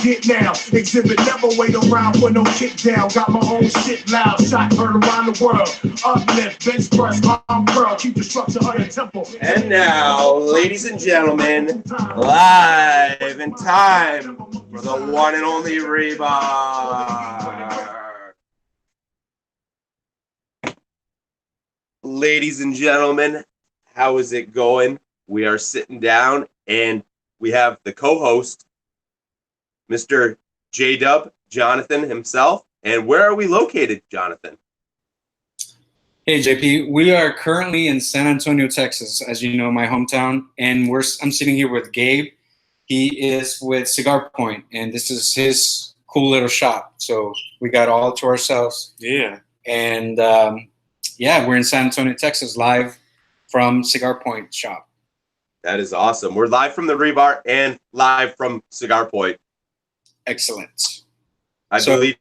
get now. Exhibit never wait around for no kick down. Got my own shit loud, shot heard around the world. Uplift, bench press, arm curl, keep the structure of the temple. And now, ladies and gentlemen, live in time for the one and only Rebar. Ladies and gentlemen, how is it going? We are sitting down and we have the co-host, Mr. J-Dub, Jonathan himself. And where are we located, Jonathan? Hey, JP. We are currently in San Antonio, Texas, as you know, my hometown. And I'm sitting here with Gabe. He is with Cigar Pointe, and this is his cool little shop. So we got all to ourselves. Yeah. And, we're in San Antonio, Texas, live from Cigar Pointe shop. That is awesome. We're live from the Rebar and live from Cigar Pointe. Excellent. I believe,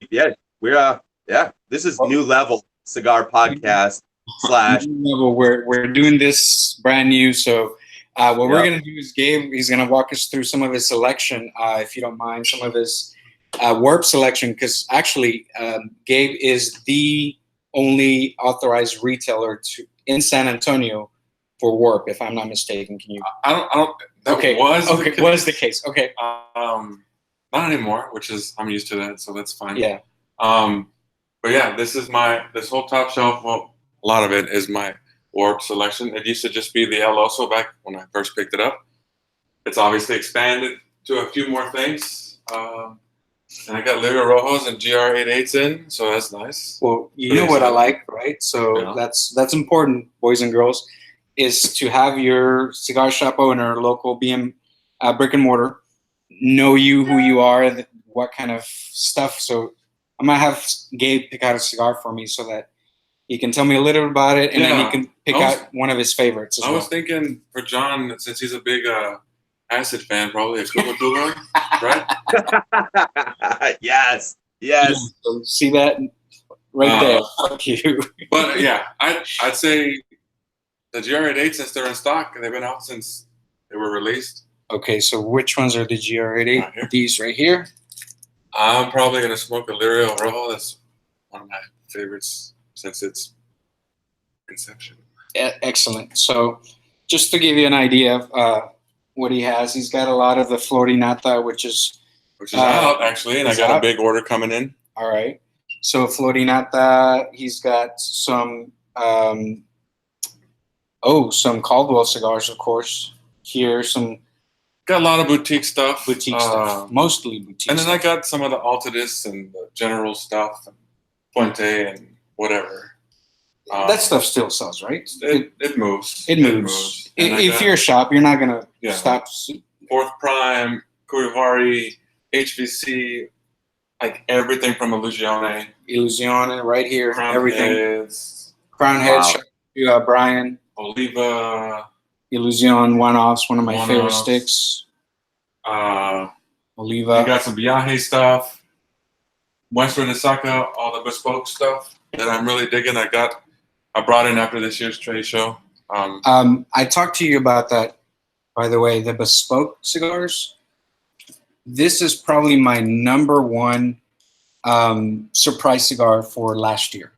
this is New Level Cigar Podcast / We're doing this brand new. So what we're going to do is Gabe, he's going to walk us through some of his selection, if you don't mind, some of his warp selection, because actually Gabe is the only authorized retailer in San Antonio for warp, if I'm not mistaken. Can you? I don't. That was the case. Okay. Not anymore, which is I'm used to that, so that's fine. Yeah. But yeah, this whole top shelf. Well, a lot of it is my warp selection. It used to just be the El Oso back when I first picked it up. It's obviously expanded to a few more things. And I got Lirio Rojos and GR88s in, so that's nice. Well, you know what I like, right? So that's important, boys and girls, is to have your cigar shop owner, local BM brick and mortar, know you, who you are, what kind of stuff. So I'm going to have Gabe pick out a cigar for me so that he can tell me a little bit about it, and then he can pick out one of his favorites as well. I was thinking for John, since he's a big acid fan, probably a Cuba Cuba, right? Yes. So see that right there. Fuck you. But yeah, I'd say the GR88, since they're in stock, and they've been out since they were released. Okay, so which ones are the GR88? Right, these right here? I'm probably going to smoke a Lirio Rojo. That's one of my favorites since its conception. Excellent. So just to give you an idea of what he has, he's got a lot of the Florinata, which is out, actually, and I got a big order coming in. All right. So Florinata, he's got some some Caldwell cigars, of course. Here, got a lot of boutique stuff. Mostly boutique. And then I got some of the Altadis and the general stuff, and Puente and whatever. That stuff still sells, right? It moves. It moves. If you're a shop, you're not gonna stop. Fourth Prime, Curivari, HVC, like everything from Illusione. Illusione, right here. Crown everything. Heads. Crown Heads. You got Brian. Oliva. Illusion one-offs, one of my favorite sticks. Oliva. You got some Viaje stuff. Western Osaka, all the bespoke stuff that I'm really digging. I brought in after this year's trade show. I talked to you about that, by the way, the bespoke cigars. This is probably my number one surprise cigar for last year.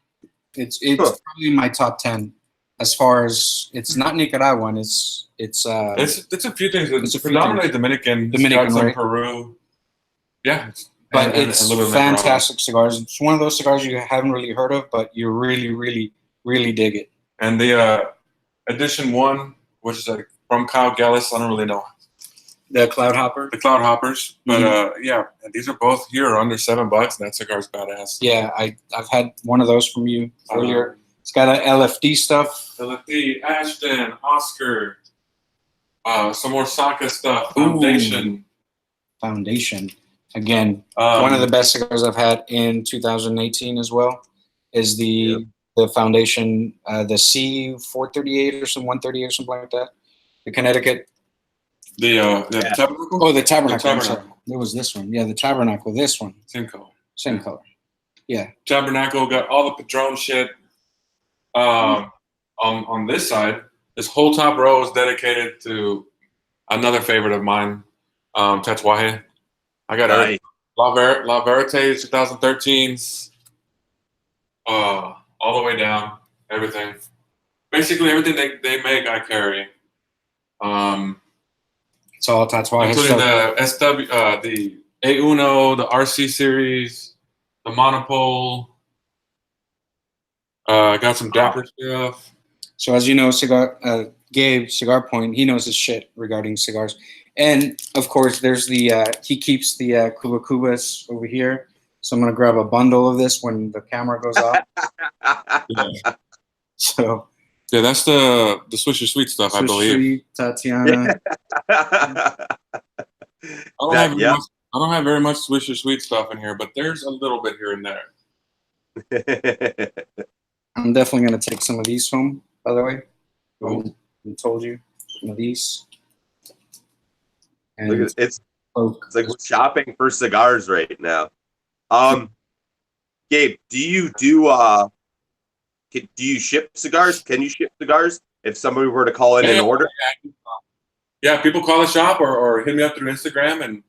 It's probably my top 10 as far as it's not Nicaraguan. It's a few things. It's predominantly Dominican, right? Peru. Yeah. But it's fantastic cigars. It's one of those cigars you haven't really heard of, but you really, really, really dig it. And the edition 1, which is like from Kyle Gallis, I don't really know. The Cloud Hopper? The Cloud Hoppers. But these are both here under $7, and that cigar's badass. Yeah, I've had one of those from you earlier. It's got a LFD stuff. LFD, Ashton, Oscar, some more Saka stuff, Foundation. Again, one of the best cigars I've had in 2018 as well is the Foundation, the C438 or some 138 or something like that. The Connecticut. The Tabernacle? Oh, the Tabernacle. It was this one. Yeah, the Tabernacle. This one. Same color. Same color. Yeah. Tabernacle got all the Padron shit. On this side, this whole top row is dedicated to another favorite of mine, Tatuaje. I got La Verite 2013s, all the way down, everything. Basically, everything they make, I carry. It's all Tatuaje Including stuff. the SW, the A1, the RC series, the Monopole. Got some Dapper stuff. So as you know, Gabe, Cigar Point, he knows his shit regarding cigars. And of course, there's he keeps the Cuba Cubas over here. So I'm going to grab a bundle of this when the camera goes off. Yeah. So yeah, that's the Swisher Sweet stuff, I believe. Sweet, Tatiana. I don't have very much Swisher Sweet stuff in here, but there's a little bit here and there. I'm definitely going to take some of these home, by the way. Cool. I told you. Some of these. And Look at it's like we're shopping for cigars right now. Gabe, do you ship cigars? Can you ship cigars if somebody were to call in an order? Yeah, people call the shop or hit me up through Instagram and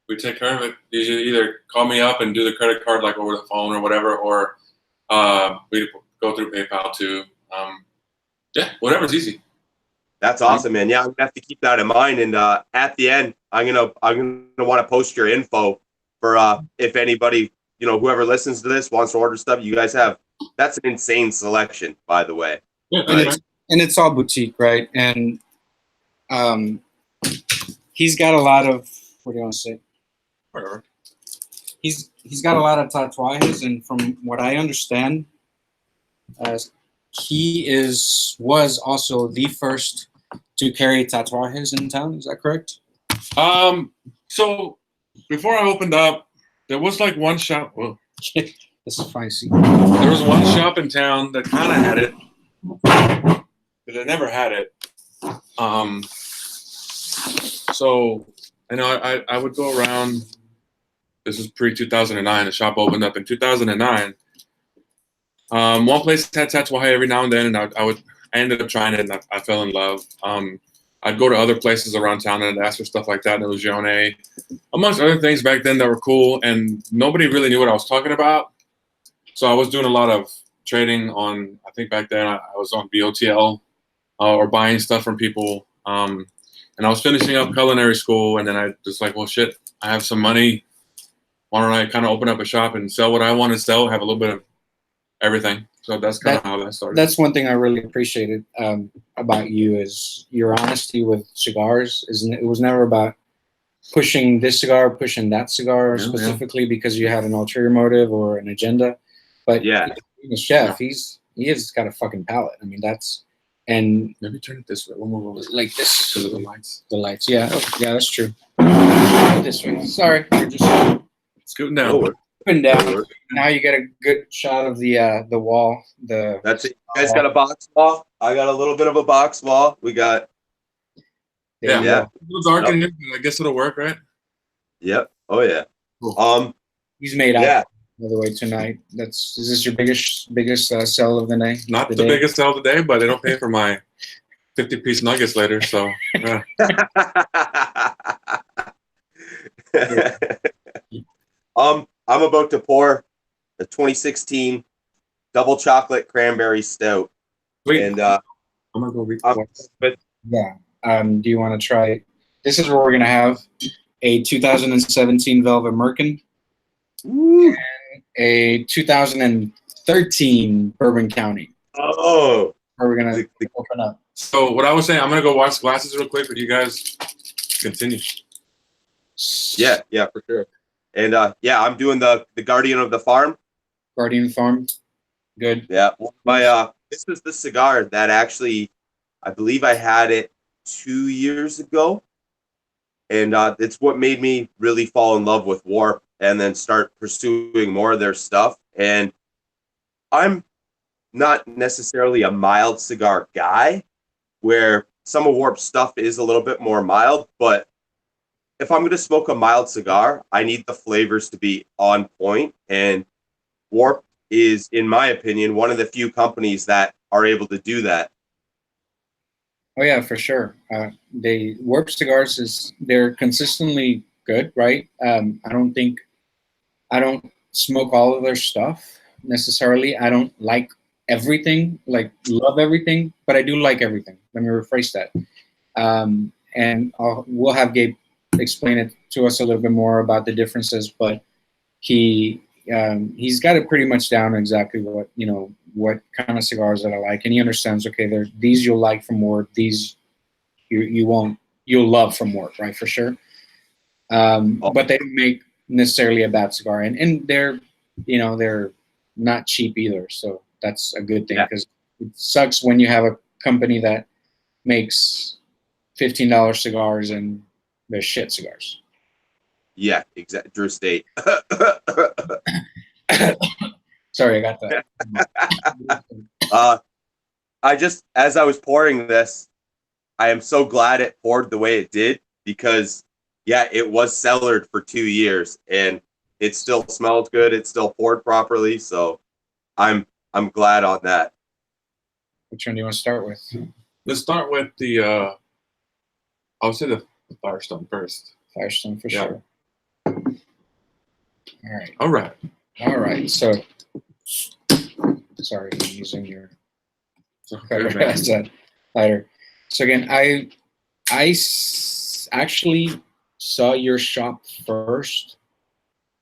we take care of it. Usually either call me up and do the credit card like over the phone or whatever, or we go through PayPal too. Yeah, whatever's easy. That's awesome, man. Yeah, I'm gonna have to keep that in mind. And at the end, I'm gonna want to post your info for if anybody, whoever listens to this wants to order stuff. You guys that's an insane selection, by the way. Yeah, and it's all boutique, right? And he's got a lot of, what do you want to say? Whatever. He's got a lot of tatuajes, and from what I understand, he was also the first to carry tatuajes in town. Is that correct? So before I opened up, there was like one shop. Well, this is fine. See, there was one shop in town that kind of had it, but it never had it. So I would go around. This was pre-2009. The shop opened up in 2009. One place had tatuaje every now and then, and I ended up trying it, and I fell in love. I'd go to other places around town and I'd ask for stuff like that, and it was Legione, amongst other things back then that were cool, and nobody really knew what I was talking about. So I was doing a lot of trading on, I think back then I was on BOTL or buying stuff from people. And I was finishing up culinary school, and then I just like, well, shit, I have some money. Why don't I kind of open up a shop and sell what I want to sell, have a little bit of everything. So that's kind of how that started. That's one thing I really appreciated about you is your honesty with cigars. It was never about pushing this cigar, pushing that cigar specifically because you had an ulterior motive or an agenda. But being a chef, he has got a fucking palate. I mean, and maybe turn it this way. One more like this. Because of the lights. The lights, yeah. Oh, yeah, that's true. This way. Sorry. We're just scooting down. Up and down. Now you get a good shot of the wall. That's it. You guys got a box wall. I got a little bit of a box wall. We got. Yeah. A little dark in here, but I guess it'll work, right? Yep. Oh yeah. Cool. He's made out. By the way, tonight. Is this your biggest sell of the day? Not the biggest sell of the day, but they don't pay for my 50-piece nuggets later, so yeah. I'm about to pour a 2016 double chocolate cranberry stout. Sweet. And I'm gonna go read do you want to try? This is where we're gonna have a 2017 Velvet Merkin and a 2013 Bourbon County. Oh, where we're gonna open up. So what I was saying, I'm gonna go wash glasses real quick, but you guys continue. Yeah, for sure. And I'm doing the Guardian of the Farm. Guardian Farm. Good. Yeah. This is the cigar that actually, I believe I had it 2 years ago. And it's what made me really fall in love with Warp and then start pursuing more of their stuff. And I'm not necessarily a mild cigar guy, where some of Warp's stuff is a little bit more mild, but if I'm going to smoke a mild cigar, I need the flavors to be on point. And Warp is, in my opinion, one of the few companies that are able to do that. Oh yeah, for sure. Warp cigars they're consistently good, right? I don't think I don't smoke all of their stuff necessarily. I don't like everything, like love everything, but I do like everything. Let me rephrase that. And we'll have Gabe explain it to us a little bit more about the differences, but he's got it pretty much down exactly what kind of cigars that I like, and he understands. Okay, there's these you'll like from work, these you'll love from work, right? For sure. But they don't make necessarily a bad cigar, and they're they're not cheap either, so that's a good thing, because it sucks when you have a company that makes $15 cigars and they're shit cigars. Yeah, exactly. Drew State. Sorry, I got that. As I was pouring this, I am so glad it poured the way it did, because it was cellared for 2 years and it still smells good. It still poured properly. So I'm glad on that. Which one do you want to start with? Let's start with the, I would say the Firestone first. Firestone for sure. All right. So, sorry, I'm using your lighter. So again, I actually saw your shop first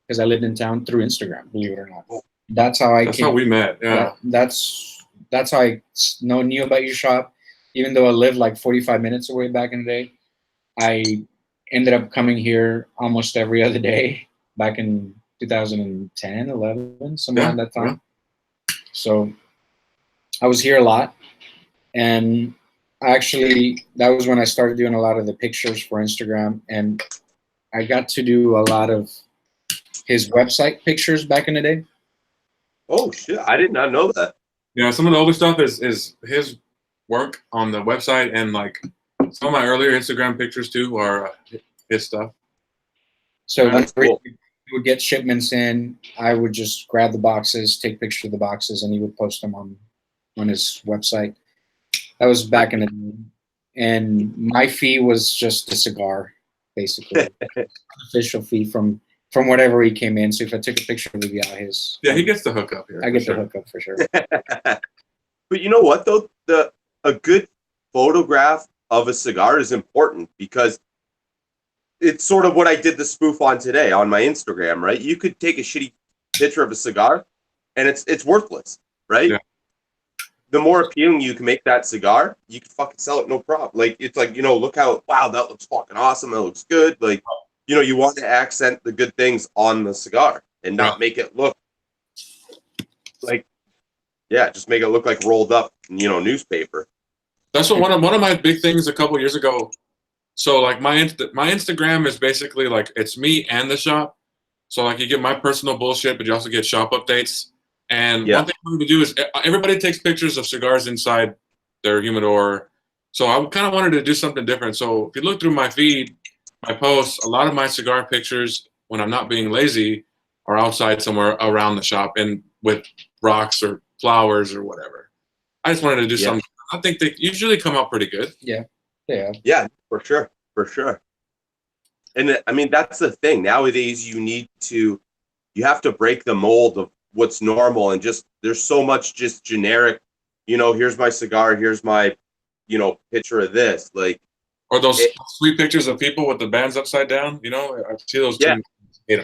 because I lived in town through Instagram. Believe it or not, that's how how we met. Yeah, that's how I knew about your shop. Even though I lived like 45 minutes away back in the day, I ended up coming here almost every other day back in 2010, 11, somewhere around that time. Yeah. So I was here a lot, and actually that was when I started doing a lot of the pictures for Instagram, and I got to do a lot of his website pictures back in the day. Oh shit, I did not know that. Yeah, some of the older stuff is his work on the website, and like some of my earlier Instagram pictures too are his stuff. So that's cool. We would get shipments in. I would just grab the boxes, take pictures of the boxes, and he would post them on his website. That was back in the day. And my fee was just a cigar, basically. Official fee from whatever he came in. So if I took a picture, it would be out his. Yeah, he gets the hookup here. I get the hookup for sure. But you know what, though? A good photograph of a cigar is important, because it's sort of what I did the spoof on today on my Instagram, right? You could take a shitty picture of a cigar and it's worthless, right? Yeah. The more appealing you can make that cigar, you can fucking sell it no problem. Like, it's like, look how, wow, that looks fucking awesome. That looks good. Like, you want to accent the good things on the cigar and not make it look like, just make it look like rolled up, newspaper. That's what one of my big things a couple years ago. So like my Instagram is basically like it's me and the shop. So like you get my personal bullshit, but you also get shop updates. And one thing I'm going to do is everybody takes pictures of cigars inside their humidor. So I kind of wanted to do something different. So if you look through my feed, my posts, a lot of my cigar pictures, when I'm not being lazy, are outside somewhere around the shop and with rocks or flowers or whatever. I just wanted to do something. I think they usually come out pretty good. Yeah. Yeah, for sure. And I mean, that's the thing. Nowadays, you have to break the mold of what's normal, and just there's so much just generic, here's my cigar, here's my, picture of this, like, or those sweet pictures of people with the bands upside down. I see those. Yeah. Too.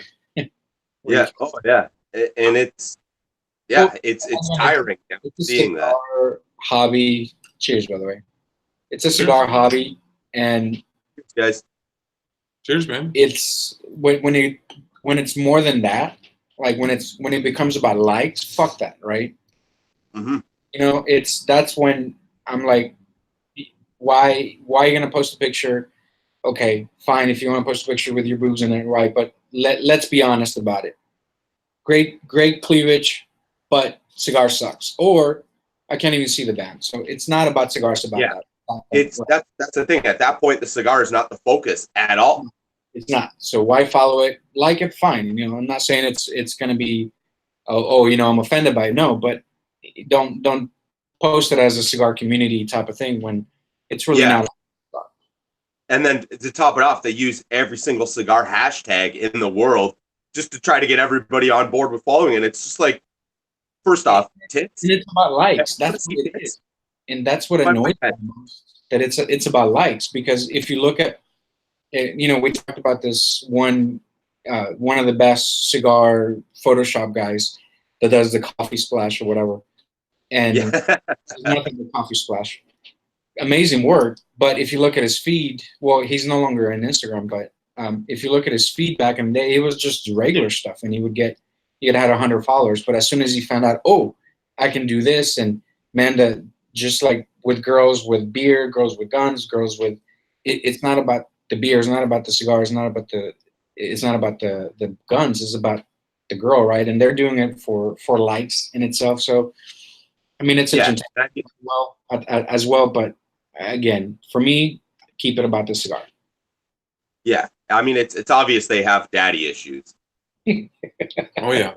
Yeah. Oh yeah. And it's tiring seeing that. Hobby. Cheers, by the way. It's a cigar hobby, and guys, cheers, man. It's when it's more than that, like when it becomes about likes, fuck that, right? Mm-hmm. That's when I'm like, why are you gonna post a picture? Okay, fine, if you want to post a picture with your boobs in it, right? But let's be honest about it. Great cleavage, but cigar sucks. Or I can't even see the band. So it's not about cigars. About that. That's the thing. At that point, the cigar is not the focus at all. It's not. So why follow it? Like it, fine. I'm not saying it's going to be, I'm offended by it. No, but don't post it as a cigar community type of thing when it's really not. And then to top it off, they use every single cigar hashtag in the world just to try to get everybody on board with following it. It's just like, first off, tits. And it's about likes. That's what it is. And that's what annoys me most, that it's about likes. Because if you look at, you know, we talked about this one of the best cigar Photoshop guys that does the coffee splash or whatever. And it's nothing but coffee splash. Amazing work. But if you look at his feed, well, he's no longer on Instagram, but if you look at his feed back in the day, it was just regular stuff. And he had 100 followers. But as soon as he found out, oh, I can do this, and man, just like with girls with beer, girls with guns, girls with, it's not about the beer, it's not about the cigars, it's not about the guns, it's about the girl, right? And they're doing it for likes in itself. So, I mean, it's as well, but again, for me, keep it about the cigar. Yeah, I mean, it's obvious they have daddy issues. Oh yeah.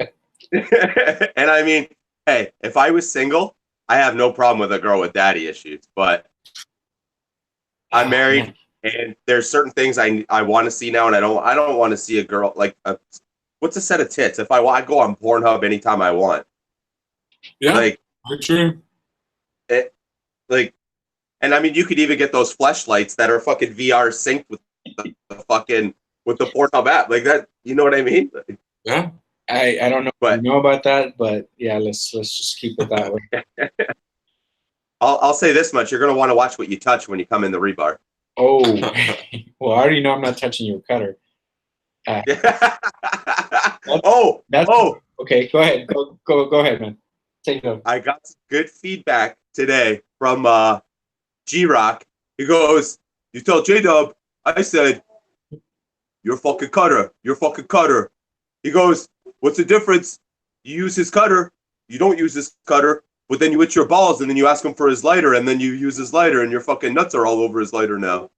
And I mean, hey, if I was single, I have no problem with a girl with daddy issues, but I'm married, and there's certain things I want to see now, and I don't want to see a girl like what's a set of tits? If I go on Pornhub anytime I want. Yeah, like true. And I mean, you could even get those fleshlights that are fucking VR synced with with the Pornhub app, like that. You know what I mean? Yeah. I don't know if you know about that, but yeah, let's just keep it that way. I'll say this much: you're gonna want to watch what you touch when you come in the rebar. Oh, well, I already know I'm not touching your cutter. Okay, go ahead. Go ahead, man. Take it over. I got some good feedback today from G-Rock. He goes, "You tell J-Dub, I said, you're fucking cutter. You're fucking cutter." He goes, "What's the difference? You use his cutter. You don't use his cutter, but then you itch your balls, and then you ask him for his lighter, and then you use his lighter, and your fucking nuts are all over his lighter now."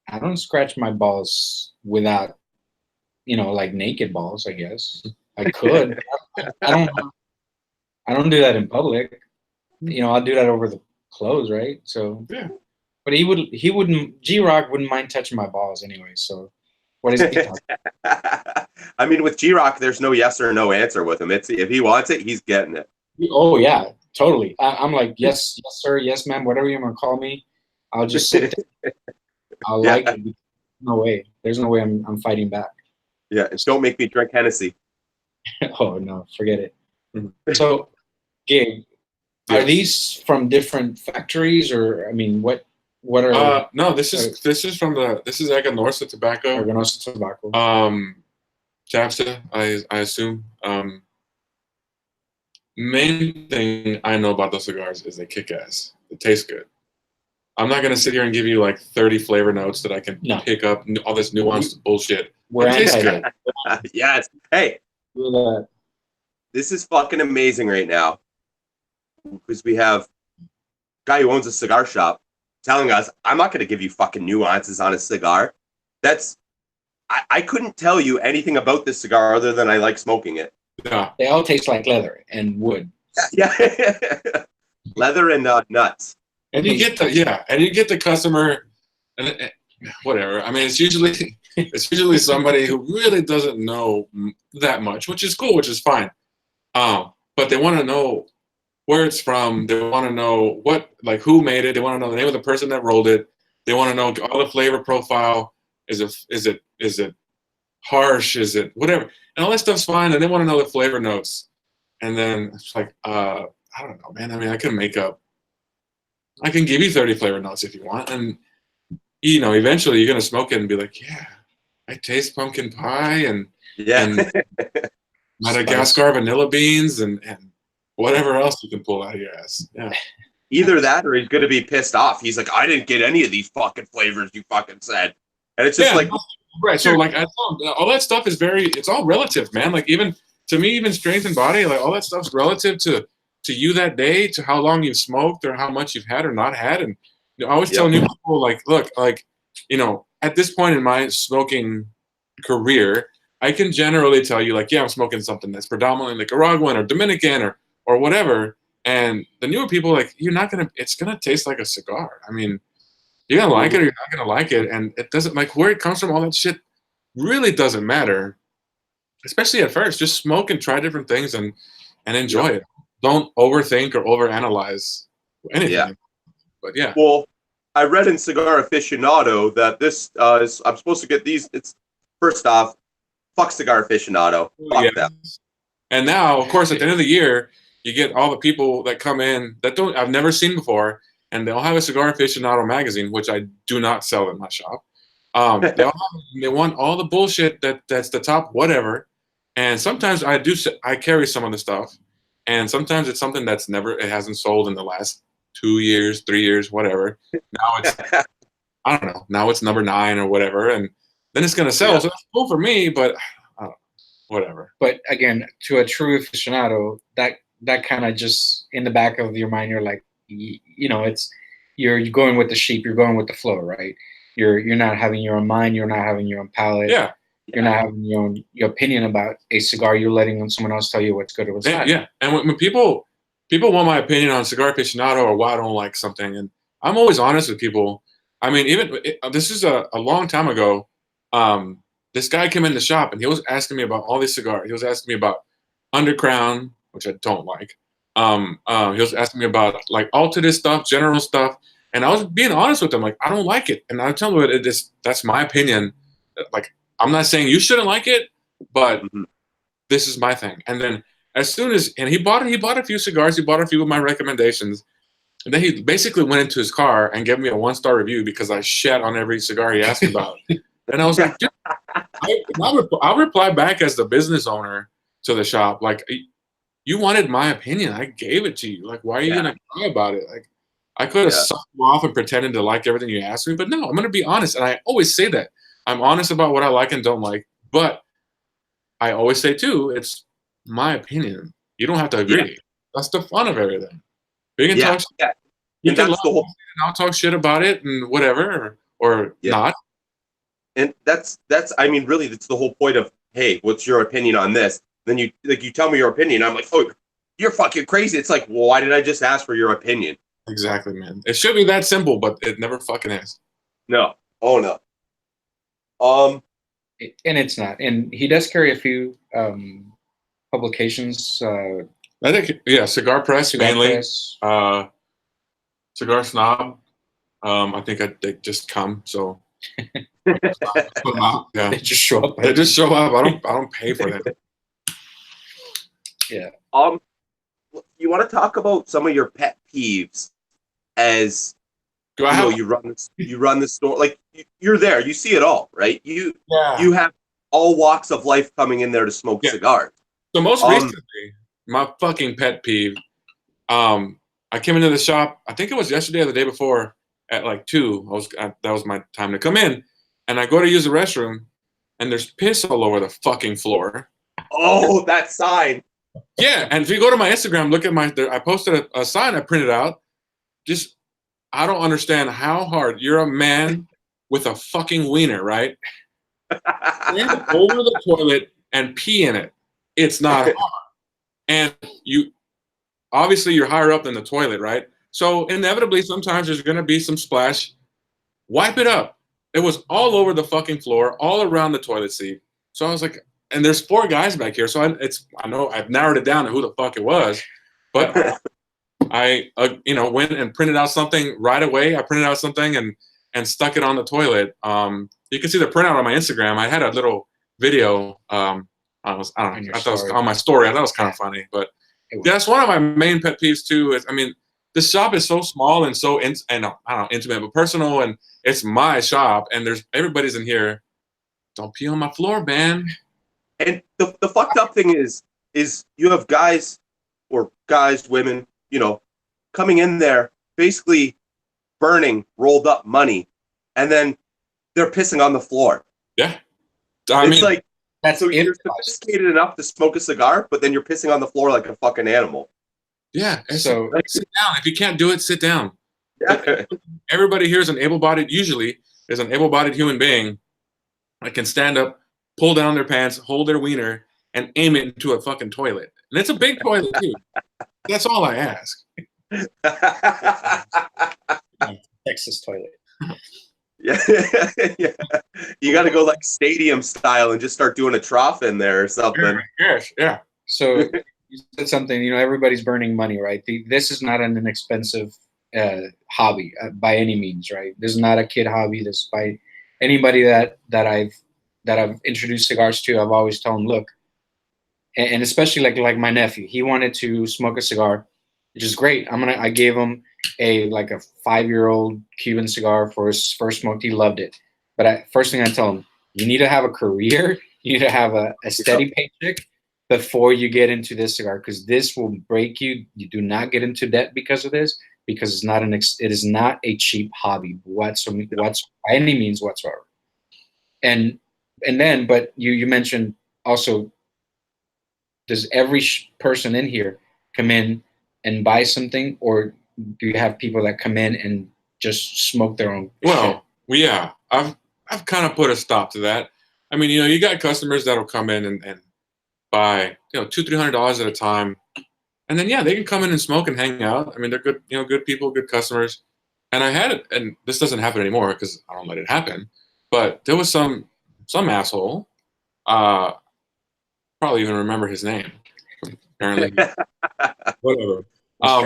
I don't scratch my balls without, like naked balls, I guess. I could. I don't do that in public. I'll do that over the clothes, right? So yeah. But G-Rock wouldn't mind touching my balls anyway, so what is he talking about? I mean, with G-Rock, there's no yes or no answer with him. If he wants it, he's getting it. Oh, yeah, totally. I'm like, yes, sir, yes, ma'am, whatever you want to call me. I'll just sit there. I'll like it. No way. There's no way I'm fighting back. Yeah, don't make me drink Hennessy. Oh, no, forget it. Mm-hmm. So, Gabe, are these from different factories, or, I mean, what are... No, this is Aganorsa tobacco. Aganorsa tobacco. Chapsa, I assume. Main thing I know about those cigars is they kick ass. They taste good. I'm not going to sit here and give you like 30 flavor notes that I can pick up, all this nuanced bullshit. It tastes good. Yes. Hey, this is fucking amazing right now, because we have a guy who owns a cigar shop telling us, I'm not going to give you fucking nuances on a cigar. I couldn't tell you anything about this cigar other than I like smoking it. Yeah. They all taste like leather and wood. Yeah. Leather and nuts. And you get the customer, and whatever. I mean, it's usually somebody who really doesn't know that much, which is cool, which is fine. But they want to know where it's from. They want to know who made it. They want to know the name of the person that rolled it. They want to know all the flavor profile. Is it harsh? Is it whatever? And all that stuff's fine. And they want to know the flavor notes. And then it's like, I don't know, man. I mean, I can give you 30 flavor notes if you want. And, eventually you're going to smoke it and be like, yeah, I taste pumpkin pie and Madagascar vanilla beans and whatever else you can pull out of your ass. Yeah. Either that or he's going to be pissed off. He's like, I didn't get any of these fucking flavors you fucking said. And it's just right. So like, all that stuff is it's all relative, man. Like even to me, even strength and body, like all that stuff's relative to you that day, to how long you've smoked or how much you've had or not had. And I always tell new people, like, look, like, at this point in my smoking career, I can generally tell you, like, yeah, I'm smoking something that's predominantly Nicaraguan or Dominican or whatever. And the newer people, like, it's going to taste like a cigar. I mean, you're going to like it or you're not going to like it. And it doesn't, like, where it comes from, all that shit really doesn't matter. especially at first, just smoke and try different things and enjoy it. Don't overthink or overanalyze anything. Yeah. But yeah. Well, I read in Cigar Aficionado that this is, I'm supposed to get these. It's first off, fuck Cigar Aficionado. Fuck them. And now, of course, at the end of the year, you get all the people that come in that I've never seen before, and they'll have a Cigar Aficionado magazine, which I do not sell in my shop. They want all the bullshit that's the top whatever, and sometimes I carry some of the stuff, and sometimes it's something it hasn't sold in the last 2 years, 3 years, whatever. Now it's I don't know. Now it's number 9 or whatever, and then it's gonna sell. So that's cool for me, but whatever. But again, to a true aficionado, that kind of just in the back of your mind, you're like, it's you're going with the sheep, you're going with the flow, right? You're not having your own mind, you're not having your own palate. Yeah. You're not having your opinion about a cigar. You're letting someone else tell you what's good or what's not. Yeah. And when people want my opinion on Cigar Aficionado or why I don't like something, and I'm always honest with people. I mean, this is a long time ago. This guy came in the shop and he was asking me about all these cigars. He was asking me about Undercrown, which I don't like. He was asking me about like alternate stuff, general stuff, and I was being honest with him. Like, I don't like it, and I tell him that's my opinion. Like, I'm not saying you shouldn't like it, but this is my thing. And then he bought a few cigars. He bought a few of my recommendations. And then he basically went into his car and gave me a 1-star review because I shat on every cigar he asked me about. And I was like, dude, I'll reply back as the business owner to the shop. Like, you wanted my opinion. I gave it to you. Like, why are you going to cry about it? Like, I could have sucked you off and pretended to like everything you asked me. But no, I'm going to be honest. And I always say that. I'm honest about what I like and don't like. But I always say, too, it's my opinion. You don't have to agree. Yeah. That's the fun of everything. You can talk shit. You can I'll talk shit about it and whatever, or not. And that's I mean, really, that's the whole point of, hey, what's your opinion on this? Then you tell me your opinion. I'm like, oh, you're fucking crazy. It's like, well, why did I just ask for your opinion? Exactly, man. It should be that simple, but it never fucking is. No. Oh, no. And it's not. And he does carry a few publications. I think, Cigar Press mainly. Cigar Snob. I think they just come, so. They just show up. They just show up. I don't pay for them. Yeah. You want to talk about some of your pet peeves as you run the store, like you're there, you see it all, right? You have all walks of life coming in there to smoke cigars. So most recently, my fucking pet peeve, I came into the shop, I think it was yesterday or the day before at like 2. That was my time to come in, and I go to use the restroom, and there's piss all over the fucking floor. Oh, that sign. Yeah, and if you go to my Instagram, look at I posted a sign I printed out. Just, I don't understand how hard. You're a man with a fucking wiener, right? Stand over the toilet and pee in it. It's not hard. And obviously you're higher up than the toilet, right? So inevitably, sometimes there's going to be some splash. Wipe it up. It was all over the fucking floor, all around the toilet seat. So I was like, and there's 4 guys back here. So I know I've narrowed it down to who the fuck it was. But I, went and printed out something right away. I printed out something and stuck it on the toilet. You can see the printout on my Instagram. I had a little video. I thought it was on my story. I thought it was kind of funny. But that's one of my main pet peeves too. The shop is so small and so intimate, but personal, and it's my shop, and everybody's in here. Don't pee on my floor, man. And the fucked up thing is you have guys, women, coming in there basically burning rolled up money, and then they're pissing on the floor. Yeah, it's like you're sophisticated enough to smoke a cigar, but then you're pissing on the floor like a fucking animal. Yeah, so sit down. If you can't do it, sit down. Yeah. Everybody here is usually is an able-bodied human being that can stand up, pull down their pants, hold their wiener, and aim it into a fucking toilet. And it's a big toilet too. That's all I ask. Texas toilet. Yeah, yeah. You got to go like stadium style and just start doing a trough in there or something. Yes, yeah. So you said something. Everybody's burning money, right? This is not an inexpensive hobby by any means, right? This is not a kid hobby. This by anybody that I've introduced cigars to. I've always told them, look, and especially like my nephew, he wanted to smoke a cigar, which is great. I gave him a 5-year-old Cuban cigar for his first smoke. He loved it. But first thing I tell him, you need to have a career. You need to have a steady paycheck before you get into this cigar, because this will break you. You do not get into debt because of this, because it is not a cheap hobby whatsoever, by any means whatsoever. And then, but you mentioned also, does every person in here come in and buy something, or do you have people that come in and just smoke their own shit? Yeah, I've kind of put a stop to that. I mean, you got customers that'll come in and buy, $200-$300 at a time, and then they can come in and smoke and hang out. I mean, they're good, good people, good customers. And I had it, and this doesn't happen anymore because I don't let it happen. But there was some asshole, probably even remember his name. Apparently, whatever. No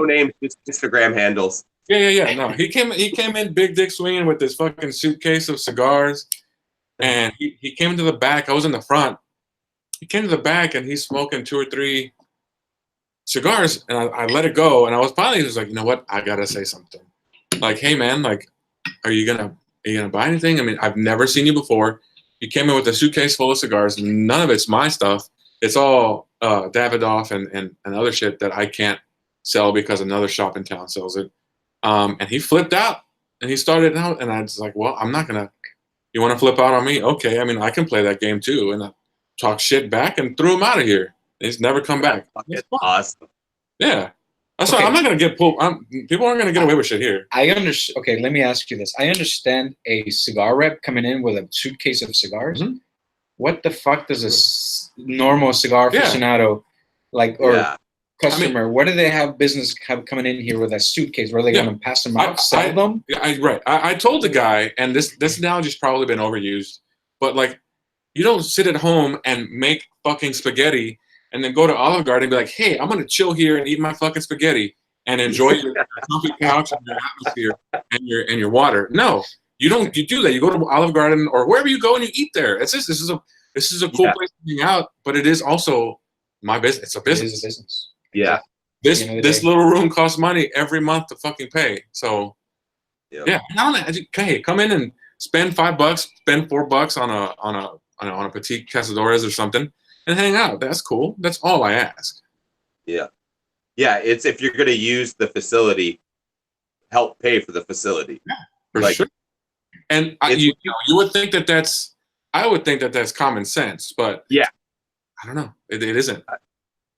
names, just Instagram handles. Yeah. No, he came in big dick swinging with this fucking suitcase of cigars, and he came into the back. I was in the front. He came to the back and he's smoking 2 or 3 cigars, and I let it go. And I was finally just like, you know what? I gotta say something. Like, hey man, like, are you gonna buy anything? I mean, I've never seen you before. You came in with a suitcase full of cigars. None of it's my stuff. It's all Davidoff and other shit that I can't sell because another shop in town sells it. And he flipped out and he started out, and I was like, well, I'm not gonna. You want to flip out on me? Okay. I mean, I can play that game too. And I talk shit back and threw him out of here. He's never come back. It's awesome. Yeah. That's why I'm not gonna get pulled. People aren't gonna get away with shit here. I understand. Okay, let me ask you this. I understand a cigar rep coming in with a suitcase of cigars. Mm-hmm. What the fuck does a normal cigar aficionado customer? What do they have coming in here with a suitcase? Where are they going to pass them out, sell them? Right. I told the guy, and this analogy's probably been overused, but like, you don't sit at home and make fucking spaghetti and then go to Olive Garden and be like, hey, I'm going to chill here and eat my fucking spaghetti and enjoy your comfy couch and your atmosphere and your water. No, you don't. You do that. You go to Olive Garden or wherever you go and you eat there. It's just, this is a cool place to hang out, but it is also my business. It's a business. It is a business. Yeah. This little room costs money every month to fucking pay. So hey, come in and spend $5, spend $4 on a petite Cazadores or something, and hang out. That's cool. That's all I ask. Yeah. Yeah, it's if you're going to use the facility, help pay for the facility. Yeah, for sure. And you would think that's, I would think that's common sense, but I don't know. It isn't.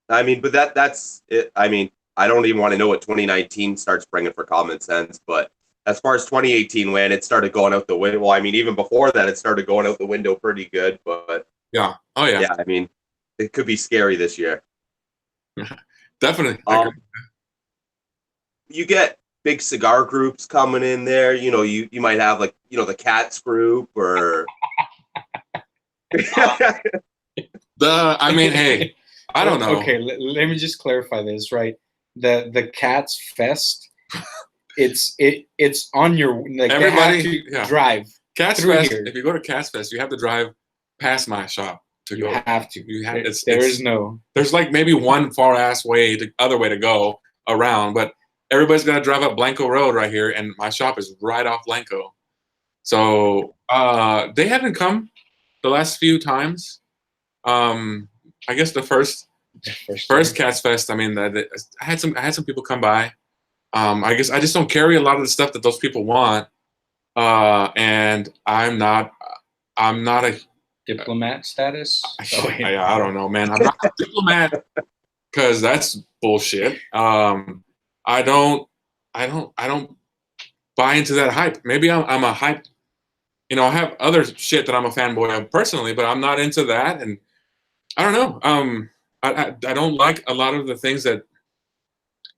I mean, but that's it. I mean, I don't even want to know what 2019 starts bringing for common sense, but as far as 2018 went, it started going out the window. Well, I mean, even before that, it started going out the window pretty good, but yeah. Oh yeah. Yeah, I mean, it could be scary this year. Definitely. You get big cigar groups coming in there. You might have the Cats group or. I mean, hey, I don't know. Okay, let me just clarify this, right? The Cats Fest, it's on your everybody drive. Cats Fest. Here. If you go to Cats Fest, you have to drive past my shop to go. You have to. You have. There's like maybe one far ass other way to go around, but everybody's got to drive up Blanco Road right here, and my shop is right off Blanco. So they haven't come the last few times. I guess the first Cats Fest. I mean, I had some people come by. I guess I just don't carry a lot of the stuff that those people want, and I'm not a diplomat status. I don't know, man. I'm not a diplomat because that's bullshit. I don't buy into that hype. Maybe I'm a hype. I have other shit that I'm a fanboy of personally, but I'm not into that, and I don't know. I don't like a lot of the things that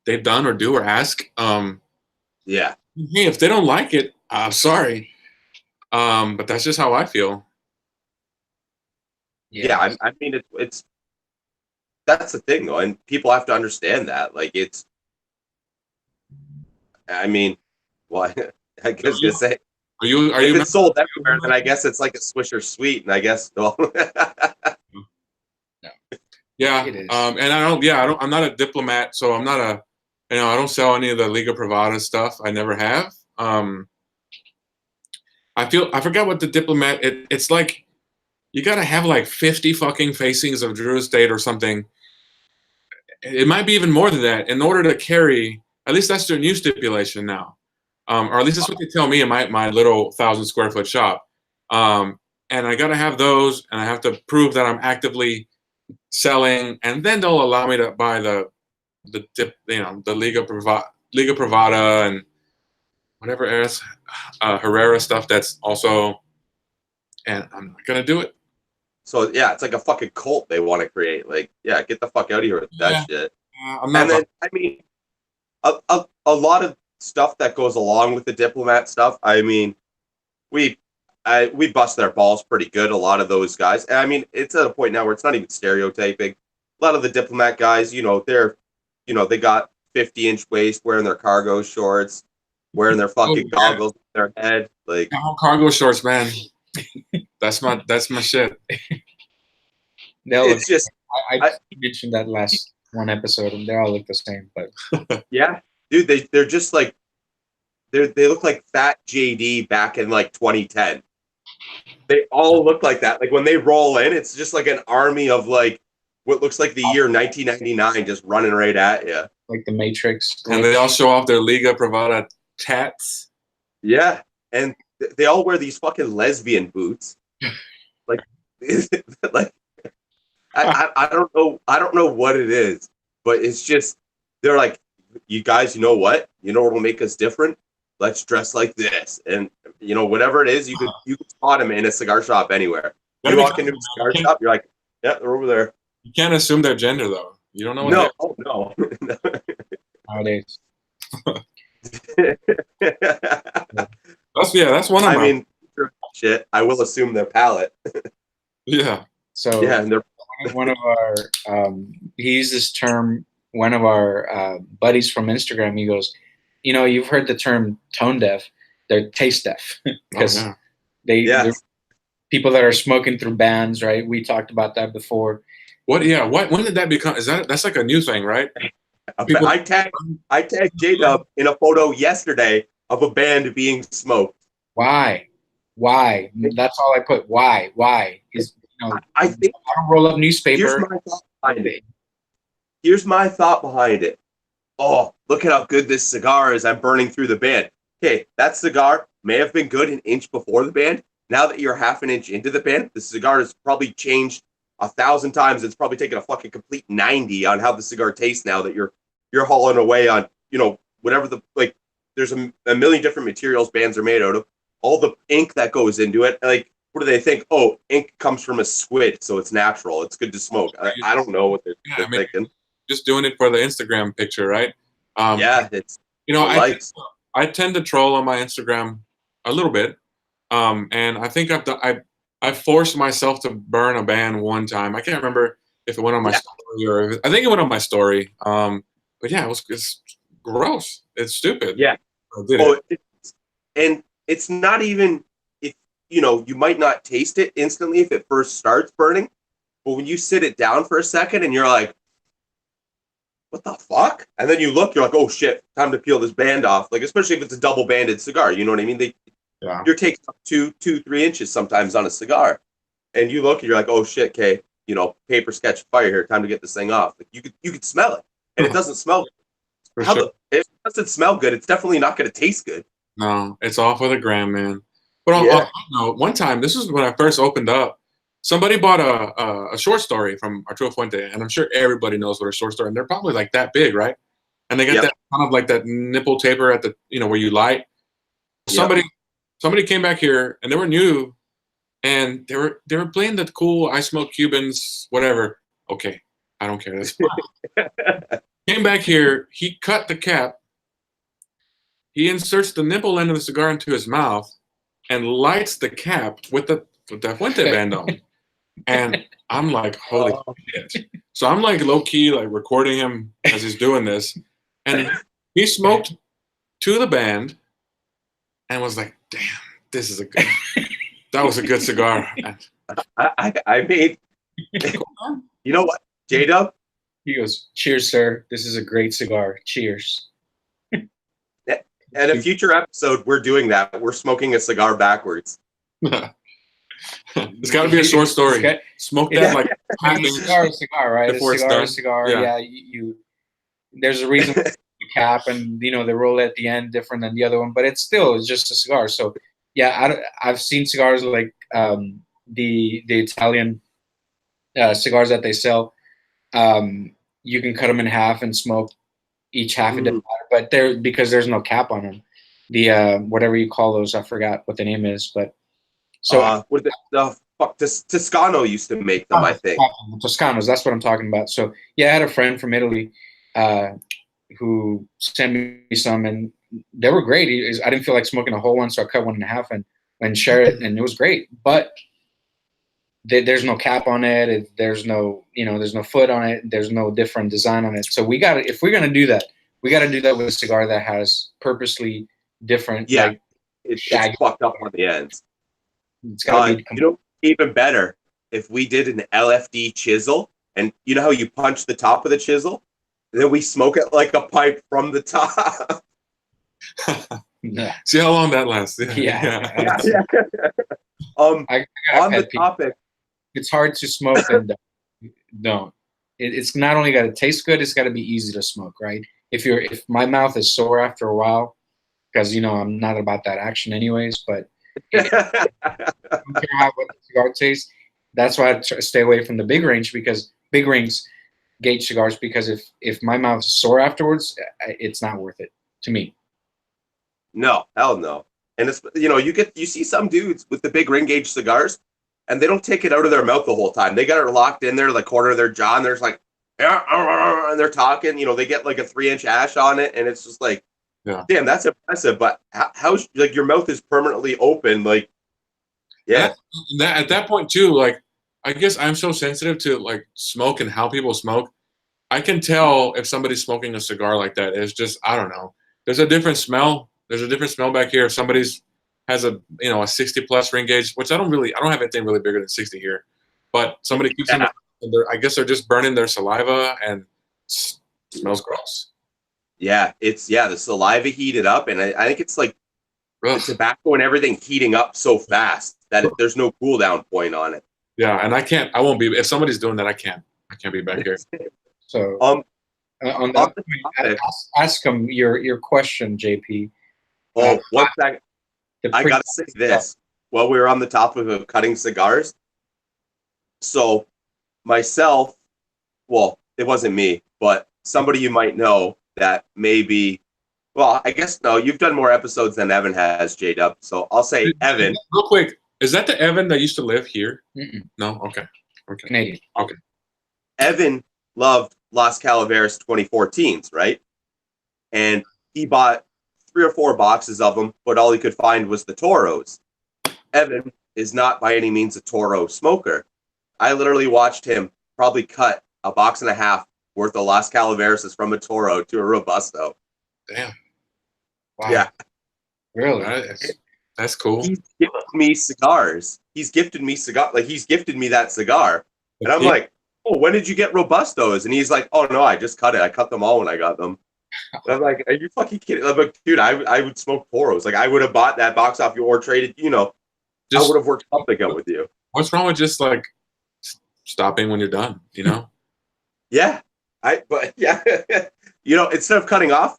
they've done or do or ask. Yeah. Hey, if they don't like it, Sorry, but that's just how I feel. Yeah, I mean, it's that's the thing though, and people have to understand that. Like, it's, I mean, well, I guess gonna say Are if you? it's sold everywhere, then I guess it's like a Swisher Sweet, and I guess well, Yeah, It is. and I don't. Yeah, I don't. I'm not a diplomat, so I'm not a. I don't sell any of the Liga Privada stuff. I never have. I forgot what the diplomat. It's like you got to have like 50 fucking facings of Drew Estate or something. It might be even more than that in order to carry. At least that's their new stipulation now, or at least that's what they tell me in my little 1,000 square foot shop. And I got to have those, and I have to prove that I'm actively selling, and then they'll allow me to buy the Liga Privada and whatever else Herrera stuff that's also, and I'm not gonna do it. so yeah, it's like a fucking cult they want to create. Like, yeah, get the fuck out of here with that shit. I'm not. And then, I mean, a lot of stuff that goes along with the diplomat stuff. I mean, we we bust their balls pretty good. A lot of those guys. And I mean, it's at a point now where it's not even stereotyping. A lot of the diplomat guys, they got 50-inch waist, wearing their cargo shorts, wearing their fucking goggles on their head, like Cargo shorts, man. That's my shit. it's just. I mentioned that last one episode, and they all look the same. But Yeah, dude, they're just like they look like fat JD back in like 2010. They all look like that. Like when they roll in, it's just like an army of like what looks like the year 1999 just running right at you. Like the Matrix. And they all show off their Liga Privada tats. Yeah, and they all wear these fucking lesbian boots. Like, like I don't know. I don't know what it is, but it's just they're like, you guys, you know what? You know what will make us different? Let's dress like this, and whatever it is, you could spot them in a cigar shop anywhere. You walk into a cigar shop, you're like, yeah, they're over there. You can't assume their gender though. You don't know what. No. Nowadays. That's one of I my. mean, shit. I will assume their palate. Yeah. So yeah, and they're one of our he used this term. One of our buddies from Instagram, he goes, you've heard the term tone deaf. They're taste deaf because they're people that are smoking through bands, right? We talked about that before. What? Yeah. What? When did that become? That's like a new thing, right? I tagged J-Dub in a photo yesterday of a band being smoked. Why? That's all I put. Why? I think I don't roll up newspaper. Here's my thought behind it. Oh, look at how good this cigar is. I'm burning through the band. Okay, that cigar may have been good an inch before the band. Now that you're half an inch into the band, the cigar has probably changed 1,000 times. It's probably taken a fucking complete 90 on how the cigar tastes now that you're hauling away on, whatever there's a million different materials bands are made out of. All the ink that goes into it, like, what do they think? Oh, ink comes from a squid, so it's natural. It's good to smoke. I don't know what they're thinking. Just doing it for the Instagram picture, right? It's I tend to troll on my Instagram a little bit, and I think I forced myself to burn a band one time. I can't remember if it went on my story or I think it went on my story. But yeah, it's gross. It's stupid. Yeah. I did it. And it's not even if you might not taste it instantly if it first starts burning, but when you sit it down for a second and you're like, what the fuck? And then you look, you're like, oh shit, time to peel this band off. Like, especially if it's a double banded cigar, you know what I mean? You're taking up 2-3 inches sometimes on a cigar. And you look and you're like, oh shit, okay, paper sketch fire here, time to get this thing off. Like, you could smell it. And it doesn't smell good. If it doesn't smell good, it's definitely not gonna taste good. No, it's all for the gram, man. But one time, this is when I first opened up. Somebody bought a short story from Arturo Fuente, and I'm sure everybody knows what a short story. And they're probably like that big, right? And they got that kind of like that nipple taper at the where you light. Somebody came back here, and they were new, and they were playing the cool I Smoke Cubans, whatever. Okay, I don't care. That's fine. Came back here. He cut the cap. he inserts the nipple end of the cigar into his mouth and lights the cap with the Fuente band on. And I'm like, holy shit. So I'm like low key like recording him as he's doing this. And he smoked to the band and was like, damn, that was a good cigar. I mean, you know what, J-Dub? He goes, cheers, sir. This is a great cigar. Cheers. At a future episode, we're doing that. We're smoking a cigar backwards. It's got to be a short story. Smoke that like cigar, right? A cigar. Yeah, you. There's a reason for the cap, and they roll at the end different than the other one, but it's just a cigar. So yeah, I've seen cigars like the Italian cigars that they sell. You can cut them in half and smoke each half. It doesn't matter, but because there's no cap on them. The whatever you call those, I forgot what the name is, but so what the fuck? Toscano used to make them, I think. Toscanos, that's what I'm talking about. So yeah, I had a friend from Italy who sent me some, and they were great. I didn't feel like smoking a whole one, so I cut one in half and shared it, and it was great. But there's no cap on it. There's no foot on it. There's no different design on it. So if we're gonna do that, we got to do that with a cigar that has purposely different. Yeah, like, it's fucked up on the ends. It's gotta be even better if we did an LFD chisel, and you know how you punch the top of the chisel, and then we smoke it like a pipe from the top. Yeah. See how long that lasts. Yeah. On the topic, it's hard to smoke and don't. It's not only got to taste good, it's got to be easy to smoke, right? If my mouth is sore after a while, because I'm not about that action anyways, but I don't care what the cigar tastes. That's why I stay away from the big range, because big rings gauge cigars, because if my mouth is sore afterwards, it's not worth it to me. No, hell no. And it's you see some dudes with the big ring gauge cigars, and they don't take it out of their mouth the whole time. They got it locked in there, the corner of their jaw, and there's like, and they're talking. They get like a 3-inch ash on it, and it's just like, damn, that's impressive. But how like your mouth is permanently open, like, yeah. At that point too, like, I guess I'm so sensitive to like smoke and how people smoke. I can tell if somebody's smoking a cigar like that. It's just, I don't know. There's a different smell. There's a different smell back here. If somebody's has a 60+ ring gauge, which I don't have anything really bigger than 60 here, but somebody keeps them. I guess they're just burning their saliva and it smells gross. Yeah, the saliva heated up, and I think it's like the tobacco and everything heating up so fast that there's no cool down point on it. Yeah, and I won't be, if somebody's doing that, I can't be back here. So on that point, ask them your question, JP. Oh, 1 second. I gotta say this while we were on the topic of cutting cigars. So myself, well, it wasn't me, but somebody you might know that maybe, well, I guess no, you've done more episodes than Evan has, J-Dub. So I'll say Evan. Real quick, is that the Evan that used to live here? Mm-mm. No? Okay. Canadian. Okay. Evan loved Las Calaveras 2014s, right? And he bought 3 or 4 boxes of them, but all he could find was the Toros. Evan is not by any means a Toro smoker. I literally watched him probably cut a box and a half worth of Las Calaveras from a Toro to a Robusto. Damn. Wow. Yeah. Really? That's cool. He's gifted me cigars. He's gifted me that cigar. And I'm like, oh, when did you get Robustos? And he's like, oh, no, I just cut it. I cut them all when I got them. And I'm like, are you fucking kidding? I'm like, dude, I would smoke Toros. Like, I would have bought that box off you or traded, I would have worked something out with you. What's wrong with just, like, stopping when you're done, Yeah. Instead of cutting off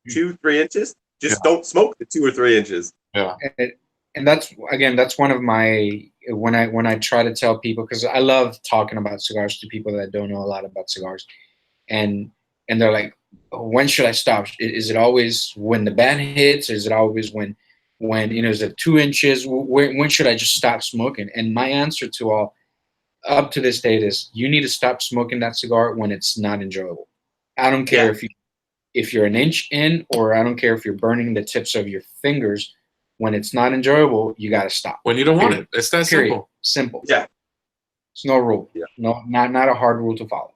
2-3 inches, just don't smoke the 2 or 3 inches. Yeah. And that's one of my, when I try to tell people, because I love talking about cigars to people that don't know a lot about cigars, and they're like, when should I stop? Is it always when the band hits? Is it always when is it 2 inches? When should I just stop smoking? And my answer to all up to this date is, you need to stop smoking that cigar when it's not enjoyable. I don't care if you're an inch in, or I don't care if you're burning the tips of your fingers, when it's not enjoyable, you got to stop. When you don't want it. It's that simple. Simple. Yeah. It's no rule. Yeah. No, not a hard rule to follow.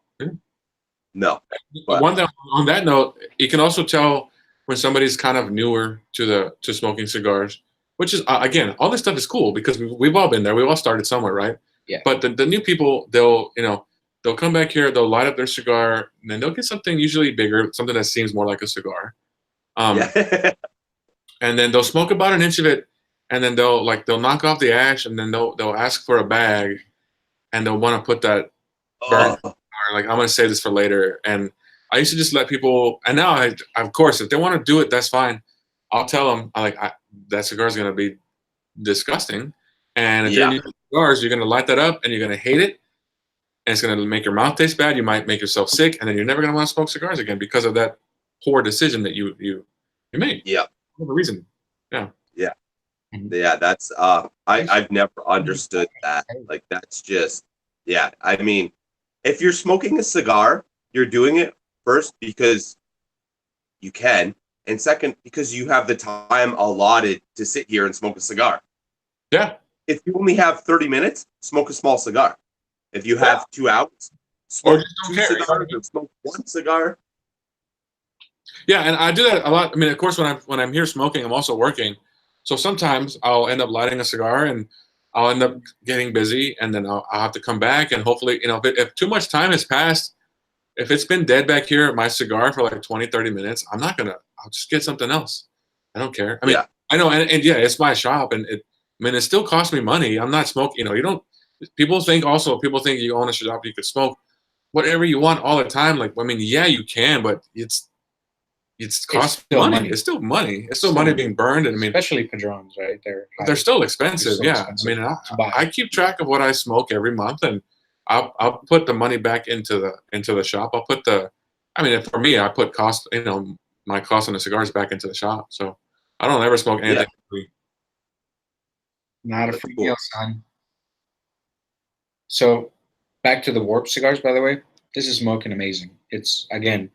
No. But one thing on that note, you can also tell when somebody's kind of newer to smoking cigars, which is again, all this stuff is cool because we've all been there. We all started somewhere, right? Yeah. But the new people, they'll come back here, they'll light up their cigar, and then they'll get something usually bigger, something that seems more like a cigar. yeah. And then they'll smoke about an inch of it, and then they'll knock off the ash, and then they'll ask for a bag, and they'll want to put that burn. Or like, I'm gonna save this for later. And I used to just let people, and now I of course, if they want to do it, that's fine. I'll tell them that cigar is gonna be disgusting, and if you're using cigars, you're gonna light that up, and you're gonna hate it, and it's gonna make your mouth taste bad. You might make yourself sick, and then you're never gonna want to smoke cigars again because of that poor decision that you made. Yeah. For the reason. Yeah. Yeah. Yeah. That's I've never understood that. Like that's just I mean, if you're smoking a cigar, you're doing it first because you can, and second because you have the time allotted to sit here and smoke a cigar. Yeah. If you only have 30 minutes, smoke a small cigar. If you have 2 hours, smoke 2 cigars or smoke 1 cigar. Yeah, and I do that a lot. I mean, of course, when I'm here smoking, I'm also working. So sometimes I'll end up lighting a cigar, and I'll end up getting busy, and then I'll have to come back, and hopefully, if too much time has passed, if it's been dead back here at my cigar for like 20, 30 minutes, I'll just get something else. I don't care. I mean, I know, and yeah, it's my shop, and it still costs me money. I'm not smoking, people think you own a shop, you could smoke whatever you want all the time. Like, I mean, yeah, you can, but it's cost money. It's still money. It's still money being burned. And I mean, especially Padrones, right? They're still expensive. Expensive. I mean, I keep track of what I smoke every month, and I'll put the money back into the shop. I'll put for me, I put my cost on the cigars back into the shop. So I don't ever smoke anything free. Not a free meal, son. So back to the Warp cigars, by the way. This is smoking amazing. It's again,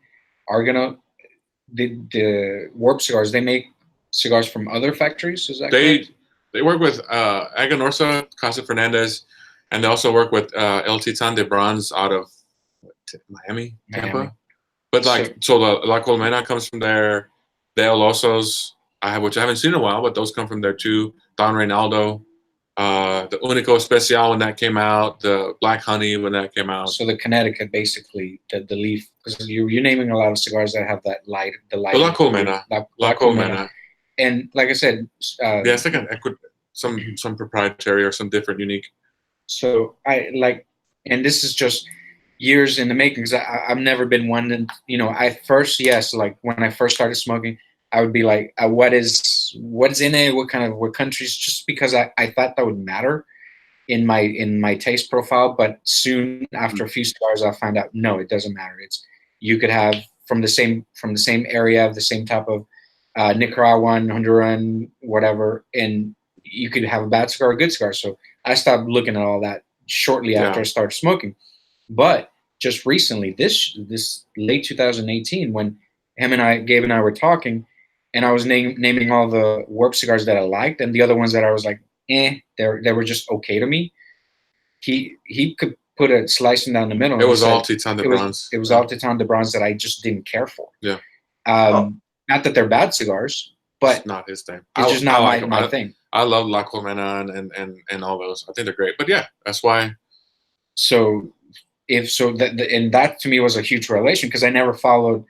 the Warp cigars, they make cigars from other factories, is that correct? They work with Aganorsa, Casa Fernandez, and they also work with El Titan de Bronze out of Miami, Tampa. But so the La Colmena comes from there. The El Osos, which I haven't seen in a while, but those come from there too. Don Reynaldo, the Unico Especial when that came out, the Black Honey when that came out. So the Connecticut, basically, the leaf, because you're naming a lot of cigars that have that light. The La Colmena. La Colmena. And like I said, it's like some proprietary or some different, unique. So and this is just years in the making, because I've never been one to, like when I first started smoking, I would be like, what's in it? What countries? Just because I thought that would matter in my taste profile. But soon after a few cigars, I found out, no, it doesn't matter. You could have from the same area, the same type of Nicaraguan, Honduran, whatever, and you could have a bad cigar or a good cigar. So I stopped looking at all that shortly after I started smoking. But just recently, this late 2018, when Gabe and I were talking, and I was naming all the Warp cigars that I liked, and the other ones that I was like, they were just okay to me. He could put a slicing down the middle. It was all Titan de Bronze. It was all Titan de Bronze that I just didn't care for. Yeah. Not that they're bad cigars, but it's not his thing. It's just not my thing. I love La Colmena and all those. I think they're great. But yeah, that's why. So that to me was a huge revelation, because I never followed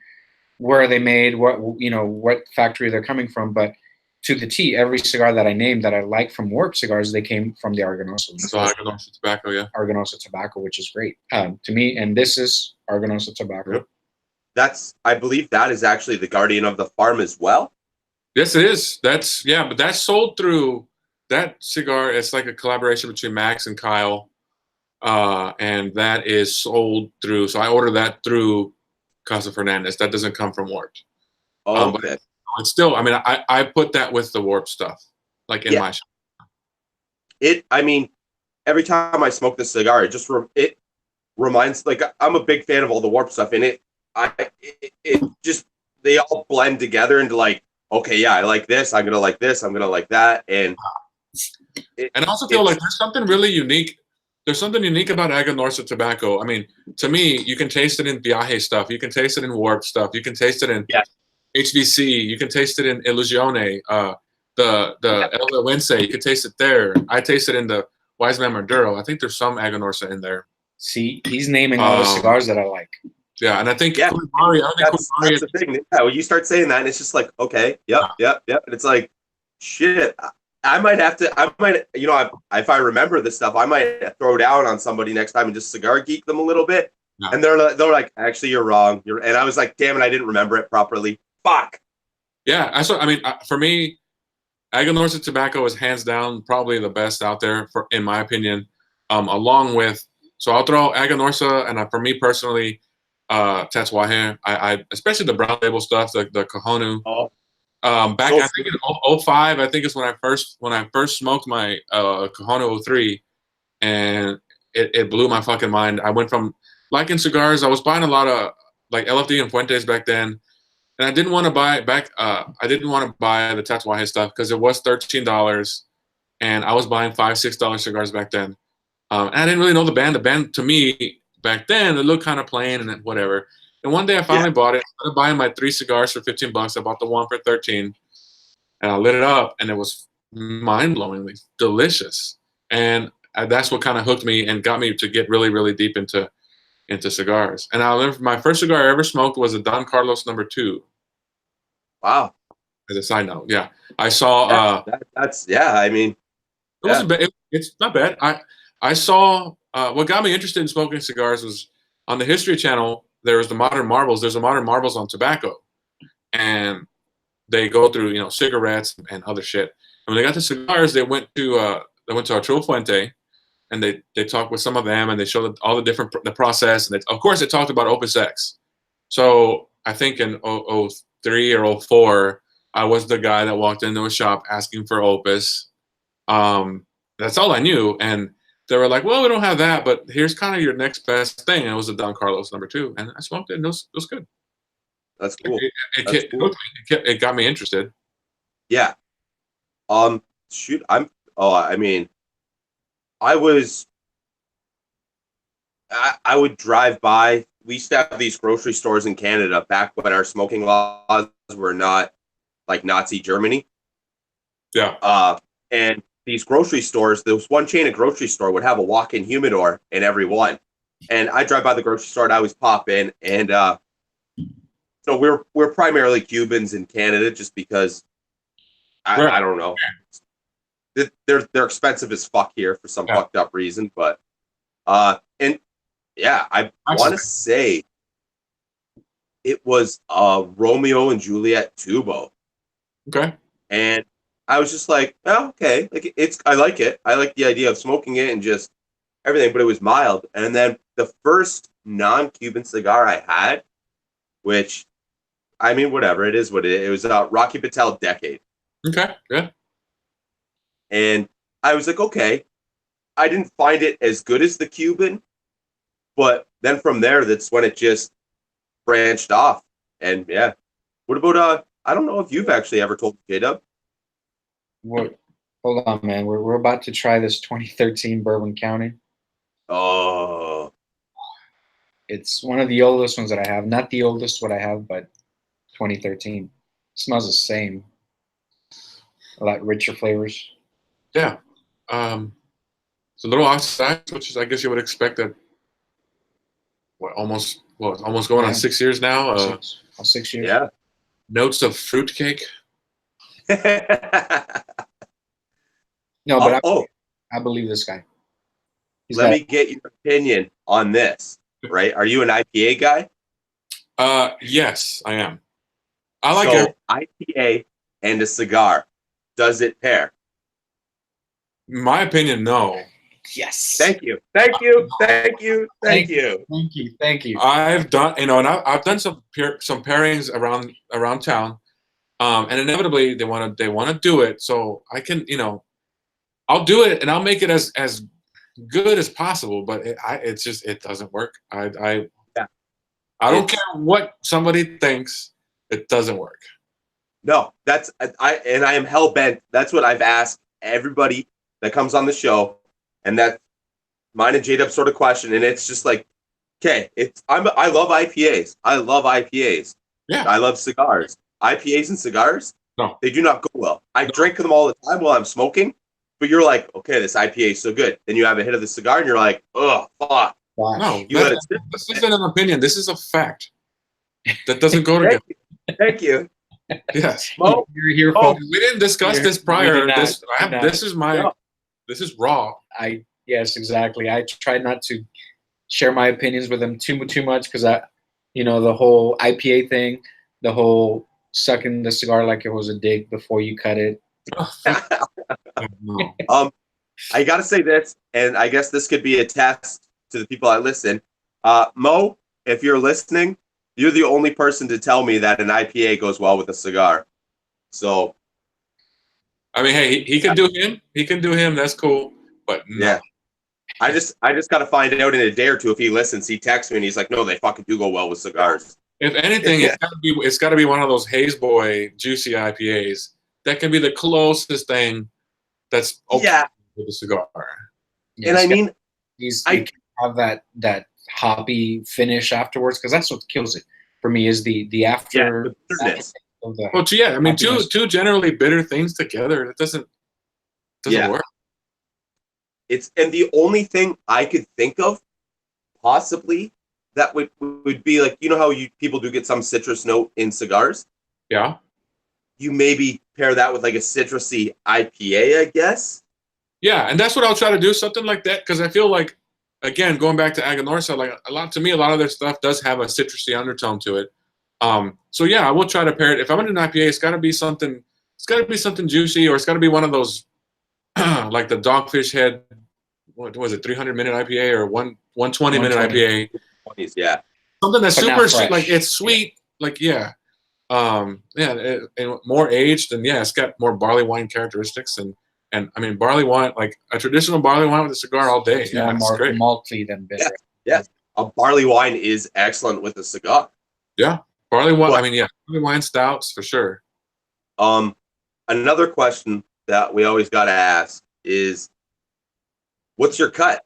where they made, what factory they're coming from, but to the T, every cigar that I named that I like from Warp cigars, they came from the Arganosa. So Arganosa tobacco, yeah. Arganosa tobacco, which is great to me, and this is Arganosa tobacco. Yep. I believe that is actually the Guardian of the Farm as well. Yes, it is. But that's sold through that cigar. It's like a collaboration between Max and Kyle, and that is sold through. So I ordered that through Casa Fernandez. That doesn't come from Warp. Oh, but it's still. I mean, I put that with the Warp stuff, like in my shop. Every time I smoke this cigar, it reminds, like, I'm a big fan of all the Warp stuff in it. they all blend together into like, okay, yeah, I like this. I'm gonna like this. I'm gonna like that, and I also feel like there's something really unique. There's something unique about Aganorsa tobacco. I mean, to me, you can taste it in Viaje stuff. You can taste it in Warp stuff. You can taste it in HVC. You can taste it in Illusione. The El Lewense. You can taste it there. I taste it in the Wise Man Maduro. I think there's some Aganorsa in there. See, he's naming all the cigars that I like. Yeah, and I think that's the thing. Yeah, when you start saying that, and it's just like, okay, yep. And it's like, shit. I might, you know, if I remember this stuff, I might throw down on somebody next time and just cigar geek them a little bit. Yeah. And they're like, actually, you're wrong. And I was like, damn it, I didn't remember it properly. Fuck. Yeah, I mean, for me, Aganorsa tobacco is hands down probably the best out there, in my opinion. Along with, so I'll throw Aganorsa, and for me personally, Tatuaje. I especially the brown label stuff, the Cajonu. Oh. Back I think in 05, I think is when I first smoked my Cajonu 03, and it blew my fucking mind. I went from liking cigars. I was buying a lot of like LFD and Fuentes back then, and I didn't want to buy I didn't want to buy the Tatuaje stuff because it was $13, and I was buying $5-6 cigars back then. And I didn't really know the band. The band to me back then, it looked kind of plain and whatever. And one day I finally bought it. I was buying my 3 cigars for $15. I bought the one for $13, and I lit it up, and it was mind-blowingly delicious. And that's what kind of hooked me and got me to get really, really deep into cigars. And I remember my first cigar I ever smoked was a Don Carlos No. 2. Wow. As a side note, yeah, I saw. I mean, it wasn't bad. It's not bad. I saw what got me interested in smoking cigars was on the History Channel. There was the Modern Marbles. There's a Modern Marbles on tobacco, and they go through cigarettes and other shit. And when they got to cigars, they went to Arturo Fuente, and they talked with some of them, and they showed all the process, and of course they talked about Opus X. So I think in 03 or 04, I was the guy that walked into a shop asking for Opus. That's all I knew, and they were like, well, we don't have that, but here's kind of your next best thing. And it was a Don Carlos No. 2, and I smoked it, and it was good. That's cool. It got me interested. Yeah. Shoot, I would drive by. We used to have these grocery stores in Canada back when our smoking laws were not like Nazi Germany. Yeah. And these grocery stores, there was one chain of grocery store would have a walk-in humidor in every one. And I drive by the grocery store and I always pop in. And so we're primarily Cubans in Canada just because I don't know. They're expensive as fuck here for some fucked up reason. But and yeah, I want to say it was Romeo and Juliet Tubo. Okay. And I was just like, oh, okay. Like I like it. I like the idea of smoking it and just everything, but it was mild. And then the first non-Cuban cigar I had, which, I mean, whatever, it is what it is. It was Rocky Patel Decade. Okay, yeah. And I was like, okay. I didn't find it as good as the Cuban, but then from there, that's when it just branched off. And yeah. What about, I don't know if you've actually ever told J-Dub. Hold on, man. We're about to try this 2013 Bourbon County. Oh. It's one of the oldest ones that I have. Not the oldest what I have, but 2013. It smells the same. A lot richer flavors. Yeah. It's a little oxidized, which is, I guess you would expect that. Almost going on 6 years now. 6 years. Yeah. Notes of fruitcake. No, but I believe this guy. Let me get your opinion on this, right? Are you an IPA guy? Yes, I am. I like IPA and a cigar. Does it pair? In my opinion, no. Yes. Thank you. I've done, and I've done some pairings around town, and inevitably they want to do it. So I can, I'll do it and I'll make it as good as possible. But it doesn't work. I don't care what somebody thinks. it doesn't work. No, that's I am hell bent. That's what I've asked everybody that comes on the show, and that mine and J-Dub sort of question, and it's just like, okay, I love IPAs. I love IPAs. Yeah. I love cigars. IPAs and cigars, no, they do not go well. I drink them all the time while I'm smoking, but you're like, okay, this IPA is so good. Then you have a hit of the cigar, and you're like, oh, fuck. Wow. No, this isn't an opinion. This is a fact. That doesn't go together. Thank you. Yes. Mo, You're here, oh, folks. We didn't discuss this prior. This is my. No. This is raw. Yes, exactly. I try not to share my opinions with them too much because the whole IPA thing, the whole sucking the cigar like it was a dick before you cut it. No. I gotta say this, and I guess this could be a test to the people that listen. Mo, if you're listening, you're the only person to tell me that an IPA goes well with a cigar. So, I mean, hey, he can do him. He can do him. That's cool. But no. Yeah, I just gotta find out in a day or two if he listens. He texts me and he's like, "No, they fucking do go well with cigars." If anything, it's gotta be one of those Haze Boy juicy IPAs. That can be the closest thing that's okay with a cigar. Yeah, and I mean, I have that hoppy finish afterwards because that's what kills it for me is the after. Well, yeah, I mean, two generally bitter things together, it doesn't work. And the only thing I could think of, possibly, that would be like, you know how people do get some citrus note in cigars? Yeah. You maybe pair that with like a citrusy IPA, I guess. Yeah, and that's what I'll try to do, something like that, because I feel like, again, going back to Aganorsa, like a lot of their stuff does have a citrusy undertone to it. So yeah, I will try to pair it. If I'm gonna do an IPA, it's gotta be something juicy, or it's gotta be one of those like the Dogfish Head, what was it, 300-minute IPA or 120-minute IPA. 20s, yeah. Something that's super sweet, like it's sweet, like and more aged, and it's got more barley wine characteristics, and I mean barley wine, like a traditional barley wine with a cigar all day. Yeah, more malty than bitter. Yeah, a barley wine is excellent with a cigar. Yeah, barley wine. I mean, barley wine stouts for sure. Another question that we always got to ask is, what's your cut?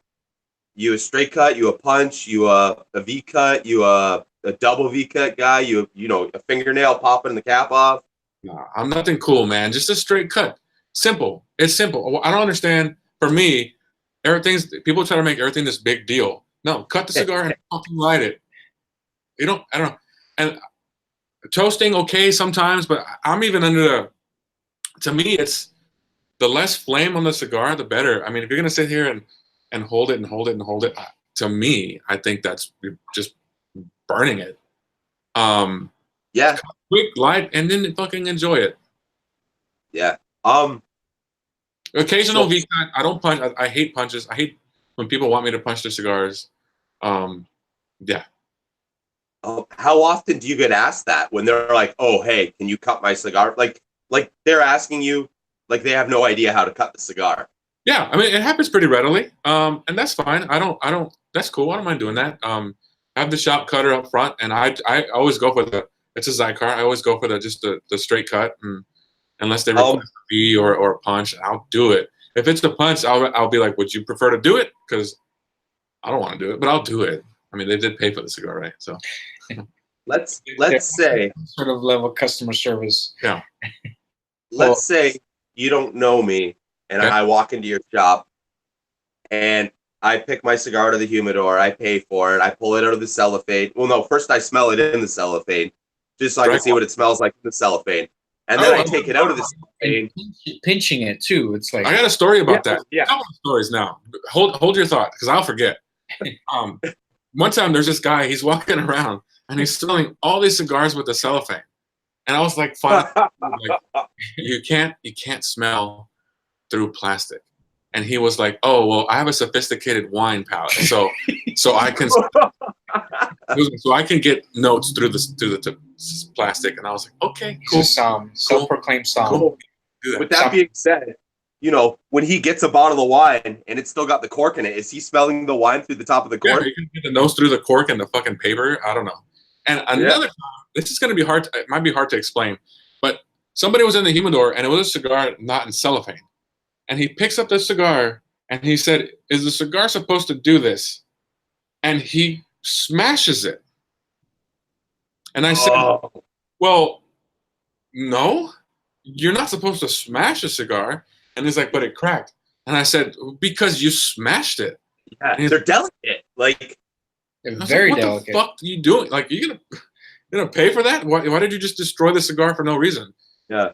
You a straight cut? You a punch? You a V cut? You a double V cut guy? You a fingernail popping the cap off? No, I'm nothing cool, man. Just a straight cut. Simple. It's simple. I don't understand. For me, people try to make everything this big deal. No, cut the cigar and fucking light it. I don't know. And toasting, okay, sometimes, but I'm even to me, it's the less flame on the cigar, the better. I mean, if you're going to sit here and hold it and hold it and hold it, to me, I think that's just burning it. Quick, light, and then fucking enjoy it. Yeah. Occasional V-cut. I don't punch. I hate punches. I hate when people want me to punch their cigars. Yeah. How often do you get asked that when they're like, "Oh, hey, can you cut my cigar?" Like they're asking you, like they have no idea how to cut the cigar. Yeah, I mean, it happens pretty readily, and that's fine. I don't. That's cool. I don't mind doing that. I have the shop cutter up front, and I always go for it's a Zycar. I always go for the straight cut, and unless they request a V or a punch, I'll do it. If it's the punch, I'll be like, "Would you prefer to do it?" Because I don't want to do it, but I'll do it. I mean, they did pay for the cigar, right? So let's say sort of level customer service. Yeah. Let's say you don't know me, and I walk into your shop, and I pick my cigar out of the humidor. I pay for it. I pull it out of the cellophane. Well, no, first I smell it in the cellophane, just so I can see what it smells like in the cellophane, and then I take it out of the cellophane. Pinching it too. It's like I got a story about that. Yeah. A couple of stories now. Hold your thought, because I'll forget. One time there's this guy, he's walking around and he's smelling all these cigars with the cellophane. And I was like, fine. You can't smell through plastic. And he was like, "Oh, well, I have a sophisticated wine palate. So I can get notes through the plastic." And I was like, "Okay, cool." Self-proclaimed song. Cool. With that being said, when he gets a bottle of wine and it's still got the cork in it, is he smelling the wine through the top of the cork? Yeah, you can get the nose through the cork and the fucking paper. I don't know. And another time, this is going to be hard. It might be hard to explain, but somebody was in the humidor, and it was a cigar not in cellophane. And he picks up the cigar, and he said, "Is the cigar supposed to do this?" And he smashes it. And I said, "Well, no, you're not supposed to smash a cigar." And he's like, "But it cracked." And I said, "Because you smashed it." Yeah, they're delicate. Like, they're very like, delicate. What the fuck are you doing? Like, you're gonna pay for that? Why did you just destroy the cigar for no reason? Yeah.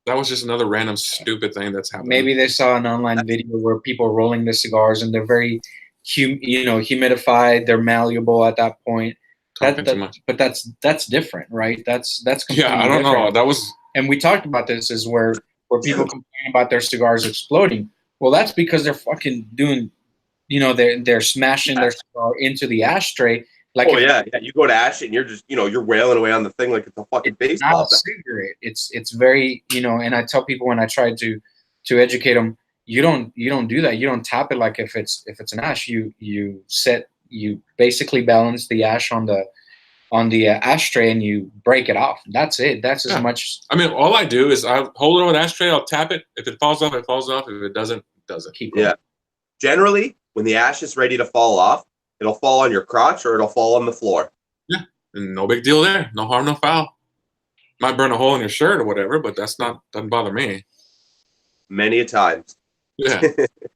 That was just another random stupid thing that's happening. Maybe they saw an online video where people are rolling the cigars and they're very, humidified. They're malleable at that point. Too much. But that's different, right? That's yeah. I don't know. That was, and we talked about this is where people complain about their cigars exploding. Well, that's because they're fucking doing, they're smashing their cigar into the ashtray. Like, yeah. You go to ash it and you're just, you're wailing away on the thing like it's a fucking baseball. Not a cigarette. It's very, and I tell people when I try to educate them, you don't do that. You don't tap it like if it's an ash. You basically balance the ash on the ashtray and you break it off. That's it. That's as much. I mean, all I do is I hold it over the ashtray. I'll tap it. If it falls off, it falls off. If it doesn't, it doesn't. Keep going. Yeah. Generally, when the ash is ready to fall off, it'll fall on your crotch or it'll fall on the floor. Yeah, and no big deal there. No harm, no foul. Might burn a hole in your shirt or whatever, but doesn't bother me. Many a times. Yeah.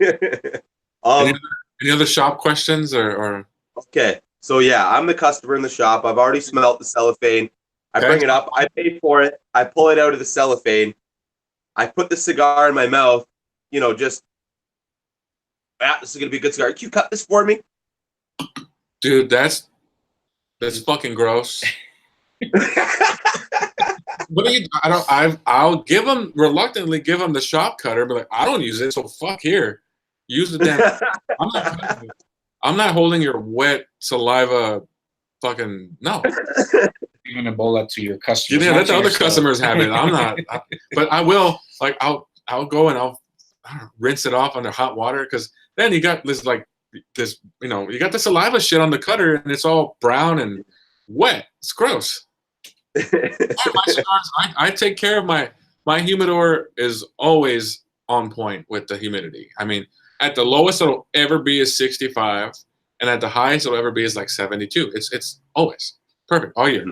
Any other shop questions or? Okay, so yeah, I'm the customer in the shop. I've already smelt the cellophane. I bring it up. I pay for it. I pull it out of the cellophane. I put the cigar in my mouth. Just this is gonna be a good cigar. Can you cut this for me? Dude, that's fucking gross. I'll reluctantly give him the shop cutter, but like, I don't use it, so fuck here. Use the damn. I'm not holding your wet saliva. Fucking no. You're gonna bowl that to your customers. Yeah, let the other customers have it. I'm not. But I will. Like I'll go and I'll rinse it off under hot water because then you got this you got the saliva shit on the cutter and it's all brown and wet. It's gross. My cigars, I take care of my humidor is always on point with the humidity. I mean, at the lowest it'll ever be is 65, and at the highest it'll ever be is like 72. It's always perfect all year.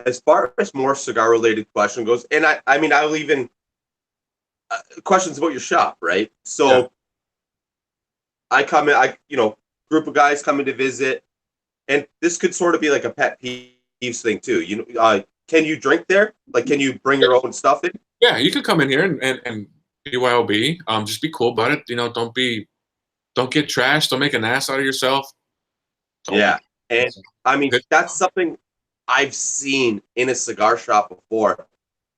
As far as more cigar related question goes, and I mean I'll even questions about your shop, right? So I come in, group of guys coming to visit, and this could sort of be like a pet peeves thing too. Can you drink there? Like, can you bring your own stuff in? Yeah, you could come in here and BYOB. Just be cool about it. Don't get trashed. Don't make an ass out of yourself. And I mean that's something I've seen in a cigar shop before,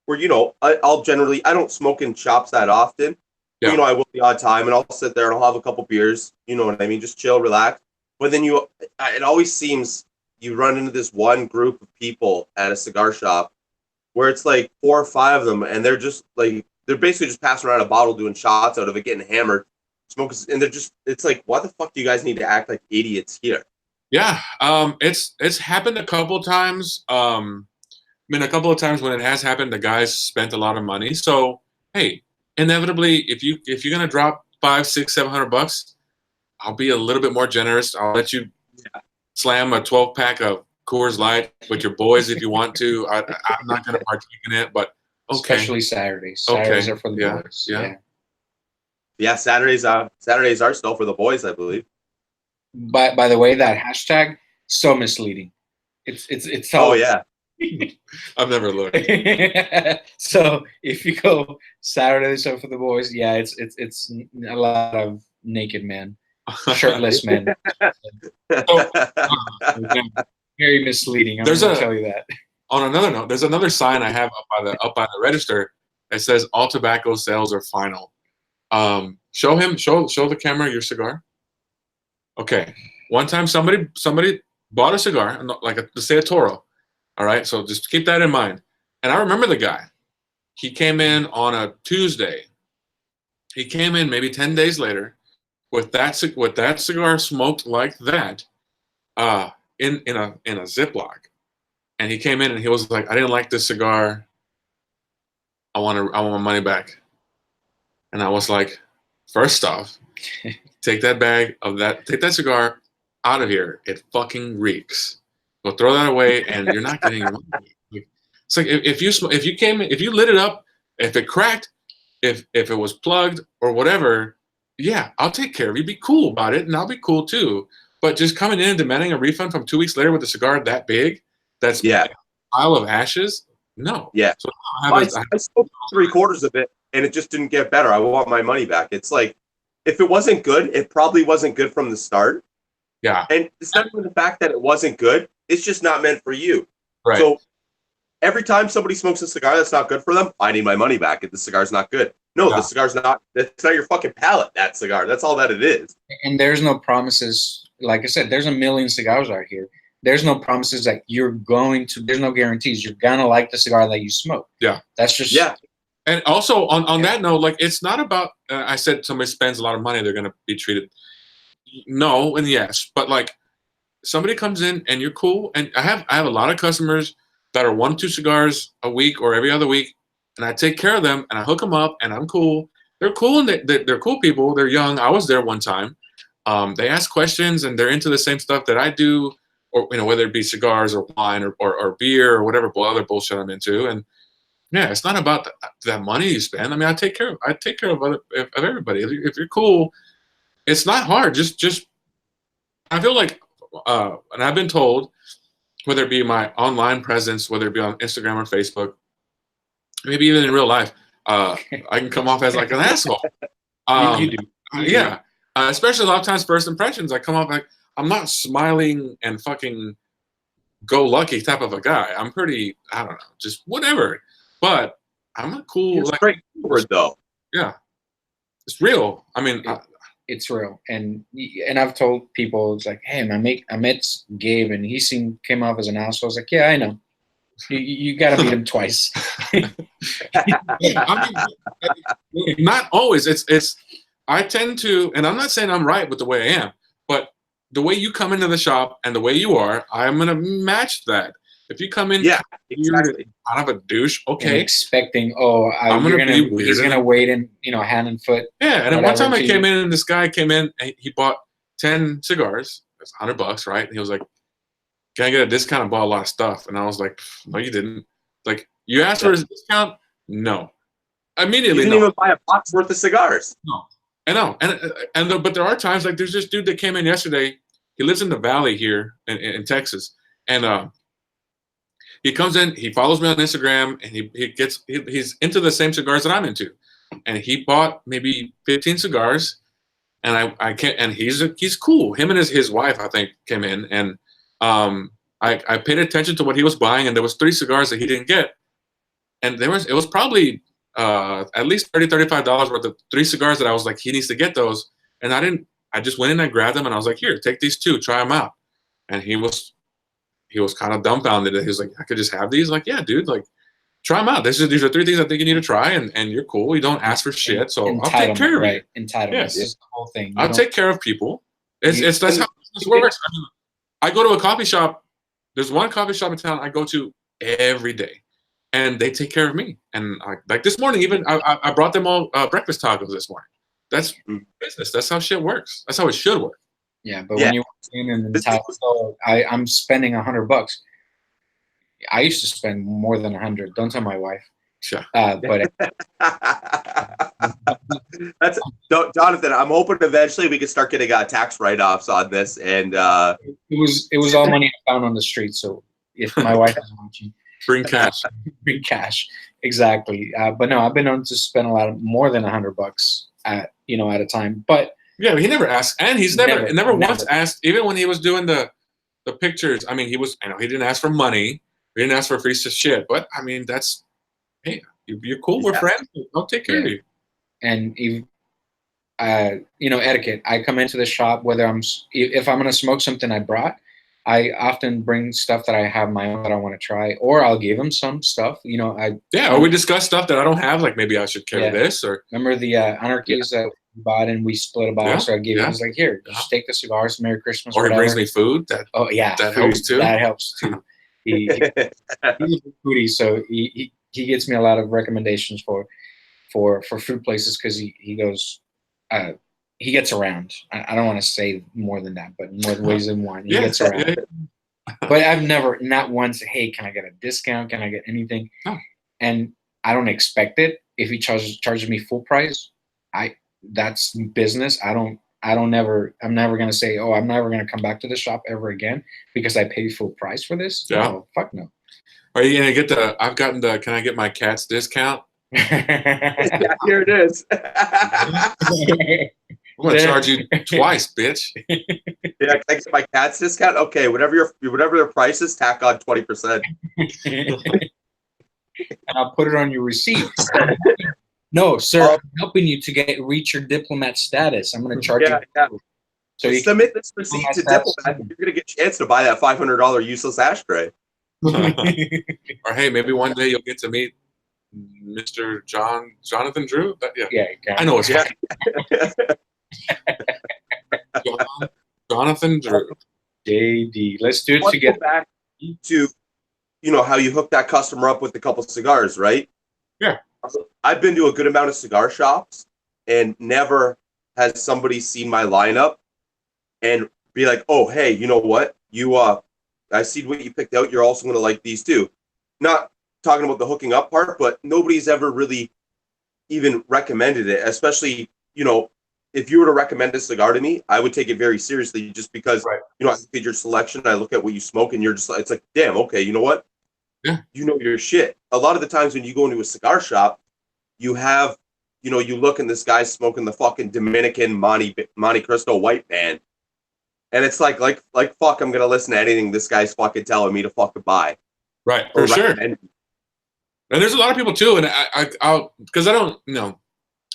where I don't smoke in shops that often. Yeah. I will the odd time, and I'll sit there and I'll have a couple beers. You know what I mean? Just chill, relax. But then it always seems you run into this one group of people at a cigar shop where it's like 4 or 5 of them, and they're basically just passing around a bottle, doing shots out of it, getting hammered, smoking, and it's like, why the fuck do you guys need to act like idiots here? Yeah, it's happened a couple of times. A couple of times when it has happened, the guys spent a lot of money. So hey, inevitably, if you're gonna drop $500, $600, $700, I'll be a little bit more generous. I'll let you slam a 12-pack of Coors Light with your boys if you want to. I'm not gonna partake in it, but okay. Especially Saturdays. Saturdays are for the boys. Yeah. Saturdays are still for the boys, I believe. By the way, that hashtag so misleading. It's oh yeah. I've never looked. So if you go Saturdays are for the boys, it's a lot of naked men, shirtless men. Very misleading. I'm gonna tell you that. On another note, there's another sign I have up by the register that says all tobacco sales are final. Show the camera your cigar. Okay. One time somebody bought a cigar, let's say a Toro. All right, so just keep that in mind. And I remember the guy. He came in on a Tuesday. He came in maybe 10 days later with that cigar smoked like that. in a Ziploc, and he came in and he was like, I didn't like this cigar. I want my money back. And I was like, first off, take that cigar out of here. It fucking reeks. Go throw that away, and you're not getting your money back. It's like if you lit it up, if it cracked, if it was plugged or whatever, yeah, I'll take care of you. Be cool about it, and I'll be cool too. But just coming in and demanding a refund from 2 weeks later with a cigar that big, that's a pile of ashes, no. Yeah. So I smoked 3/4 of it, and it just didn't get better. I want my money back. It's like, if it wasn't good, it probably wasn't good from the start. Yeah. And it's not even the fact that it wasn't good. It's just not meant for you. Right. So every time somebody smokes a cigar that's not good for them, I need my money back if the cigar's not good. No, the cigar's not. It's not your fucking palate, that cigar. That's all that it is. And there's no promises. Like I said, there's a million cigars out here. There's no promises that you're going to, there's no guarantees. You're going to like the cigar that you smoke. Yeah. That's just. Yeah. And also on that note, like, it's not about, I said somebody spends a lot of money, they're going to be treated. No and yes. But like, somebody comes in and you're cool. And I have a lot of customers that are 1-2 cigars a week or every other week. And I take care of them and I hook them up and I'm cool. They're cool and they're cool people. They're young. I was there one time. They ask questions and they're into the same stuff that I do, or whether it be cigars or wine or beer or whatever other bullshit I'm into. And yeah, it's not about that money you spend. I mean, I take care of everybody. If you're cool, it's not hard. Just I feel like, and I've been told, whether it be my online presence, whether it be on Instagram or Facebook, maybe even in real life, I can come off as like an asshole. You do. Yeah. Especially a lot of times, first impressions, I come off like I'm not smiling and fucking go lucky type of a guy. I'm pretty, I don't know, just whatever. But I'm a cool, It's straightforward though. Yeah, it's real. I mean, it's real, and I've told people, it's like, hey, I met Gabe, and he came off as an asshole. I was like, yeah, I know. You got to meet him twice. I mean, not always. It's. I tend to, and I'm not saying I'm right with the way I am, but the way you come into the shop and the way you are, I'm gonna match that. If you come in, exactly, kind of a douche, okay, and expecting, he's gonna wait in, hand and foot. Yeah, and then one time I came in and this guy came in and he bought 10 cigars. That's $100, right? And he was like, "Can I get a discount?" I bought a lot of stuff, and I was like, "No, you didn't." Like, you asked for a discount? No. Immediately, you didn't even buy a box worth of cigars. No. I know, but there are times, like, there's this dude that came in yesterday. He lives in the valley here in Texas, and he comes in. He follows me on Instagram, and he's into the same cigars that I'm into, and he bought maybe 15 cigars, and I can't. And he's cool. Him and his wife, I think, came in, and I paid attention to what he was buying, and there was 3 cigars that he didn't get, and it was probably at least $35 worth of 3 cigars that I was like, he needs to get those. And I just went in and grabbed them and I was like, here, take these 2, try them out. And he was kind of dumbfounded. He was like, I could just have these? Like, yeah, dude, like, try them out. These are 3 things I think you need to try, and you're cool. You don't ask for shit. So I'll take care of you. Entitlement. Yes. This is the whole thing. I'll take care of people. That's how this works. I mean, I go to a coffee shop. There's one coffee shop in town I go to every day. And they take care of me. And like this morning, even I brought them all breakfast tacos this morning. That's business. That's how shit works. That's how it should work. Yeah, but when you walk in and I'm spending $100. I used to spend more than 100. Don't tell my wife. Sure. But that's Jonathan. I'm hoping eventually we can start getting tax write-offs on this. And it was all money I found on the street. So if my wife is watching. Bring cash. Bring cash. Exactly. But no, I've been known to spend more than $100 at a time. But yeah, he never asked, and he's never once asked. Even when he was doing the pictures, I mean, he didn't ask for money. He didn't ask for free shit. But I mean, that's, hey, you're cool. We're friends. I'll take care of you. And etiquette. I come into the shop if I'm gonna smoke something I brought. I often bring stuff that I have my own that I want to try, or I'll give them some stuff. Or we discuss stuff that I don't have, like maybe I should carry this. Or remember the anarchies that bought and we split a box. Yeah, So I give yeah. He's like, here, just take the cigars. Merry Christmas. Or he whatever. brings me food. Oh yeah, that food, helps too. That helps too. He's a foodie, so he gets me a lot of recommendations for food places because he goes, he gets around. I don't want to say more than that, but more ways than one. He gets around. Yeah. But I've never, not once, hey, can I get a discount? Can I get anything? Oh. And I don't expect it. If he charges me full price, that's business. I'm never gonna say, oh, I'm never gonna come back to the shop ever again because I paid full price for this. Yeah. No, fuck no. Are you gonna get I've gotten the can I get my cat's discount? Yeah, here it is. I'm gonna charge you twice, bitch. Yeah, can I get my cat's discount? Okay, whatever their price is, tack on 20%. And I'll put it on your receipt. No, sir, I'm helping you to reach your diplomat status. I'm going to charge you. Yeah. So you submit this receipt to diplomat. You're going to get a chance to buy that $500 useless ashtray. Or hey, maybe one day you'll get to meet Mr. Jonathan Drew. Yeah, I know it's fine. Jonathan Drew. JD. Let's do it together. Back to how you hook that customer up with a couple cigars, right? Yeah. I've been to a good amount of cigar shops and never has somebody seen my lineup and be like, oh, hey, you know what? I see what you picked out. You're also going to like these too. Not talking about the hooking up part, but nobody's ever really even recommended it, especially, if you were to recommend a cigar to me, I would take it very seriously just because, I look at your selection, I look at what you smoke, and you're just like, it's like, damn, okay, you know what? Yeah. You know your shit. A lot of the times when you go into a cigar shop, you have, you look and this guy's smoking the fucking Dominican Monte Cristo white man. And it's like fuck, I'm going to listen to anything this guy's fucking telling me to fucking buy. Right, for sure. And there's a lot of people too, and I'll because I don't, not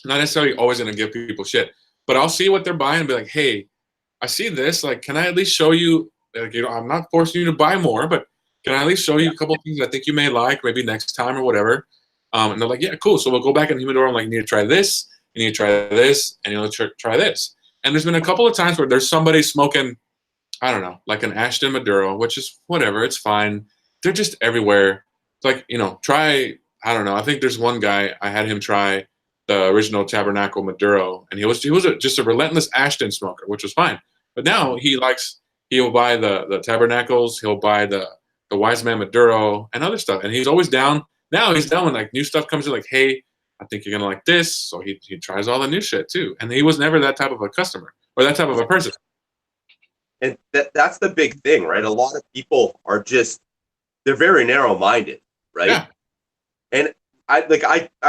necessarily always going to give people shit, but I'll see what they're buying and be like, hey, I see this. Like, can I at least show you, I'm not forcing you to buy more, but can I at least show you a couple of things I think you may like, maybe next time or whatever? And they're like, yeah, cool. So we'll go back in the humidor. I'm like, you need to try this, you need to try this, and try this. And there's been a couple of times where there's somebody smoking, I don't know, like an Ashton Maduro, which is whatever, it's fine. They're just everywhere. It's like, try, I don't know. I think there's one guy, I had him try the original Tabernacle Maduro, and he was just a relentless Ashton smoker, which was fine. But now he'll buy the Tabernacles, he'll buy the Wise Man Maduro and other stuff, and he's always down. Now he's down when like new stuff comes in, like, hey, I think you're gonna like this, so he tries all the new shit too. And he was never that type of a customer or that type of a person. And that's the big thing, right? A lot of people are they're very narrow-minded, right? Yeah. And I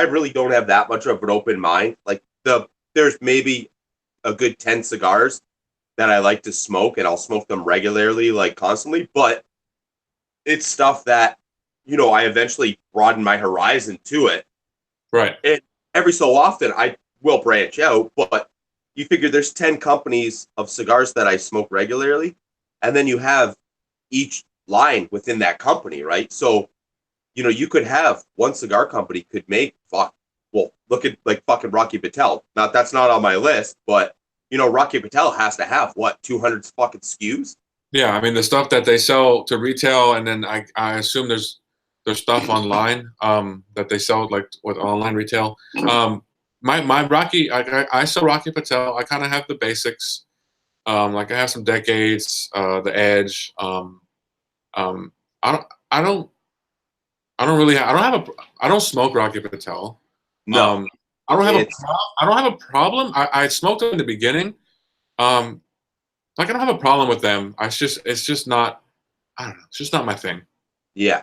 really don't have that much of an open mind. Like there's maybe a good 10 cigars that I like to smoke, and I'll smoke them regularly, like constantly, but it's stuff that, I eventually broaden my horizon to it. Right. And every so often I will branch out, but you figure there's 10 companies of cigars that I smoke regularly, and then you have each line within that company, right? So, you could have one cigar company could make, look at like fucking Rocky Patel. Now, that's not on my list, but, Rocky Patel has to have, 200 fucking SKUs? Yeah, I mean, the stuff that they sell to retail, and then I assume there's stuff online that they sell, like with online retail. My Rocky, I sell Rocky Patel. I kind of have the basics. Like I have some Decades, the Edge. I don't smoke Rocky Patel. No, I don't have a problem. I smoked them in the beginning. I don't have a problem with them. It's just not. I don't know. It's just not my thing. Yeah,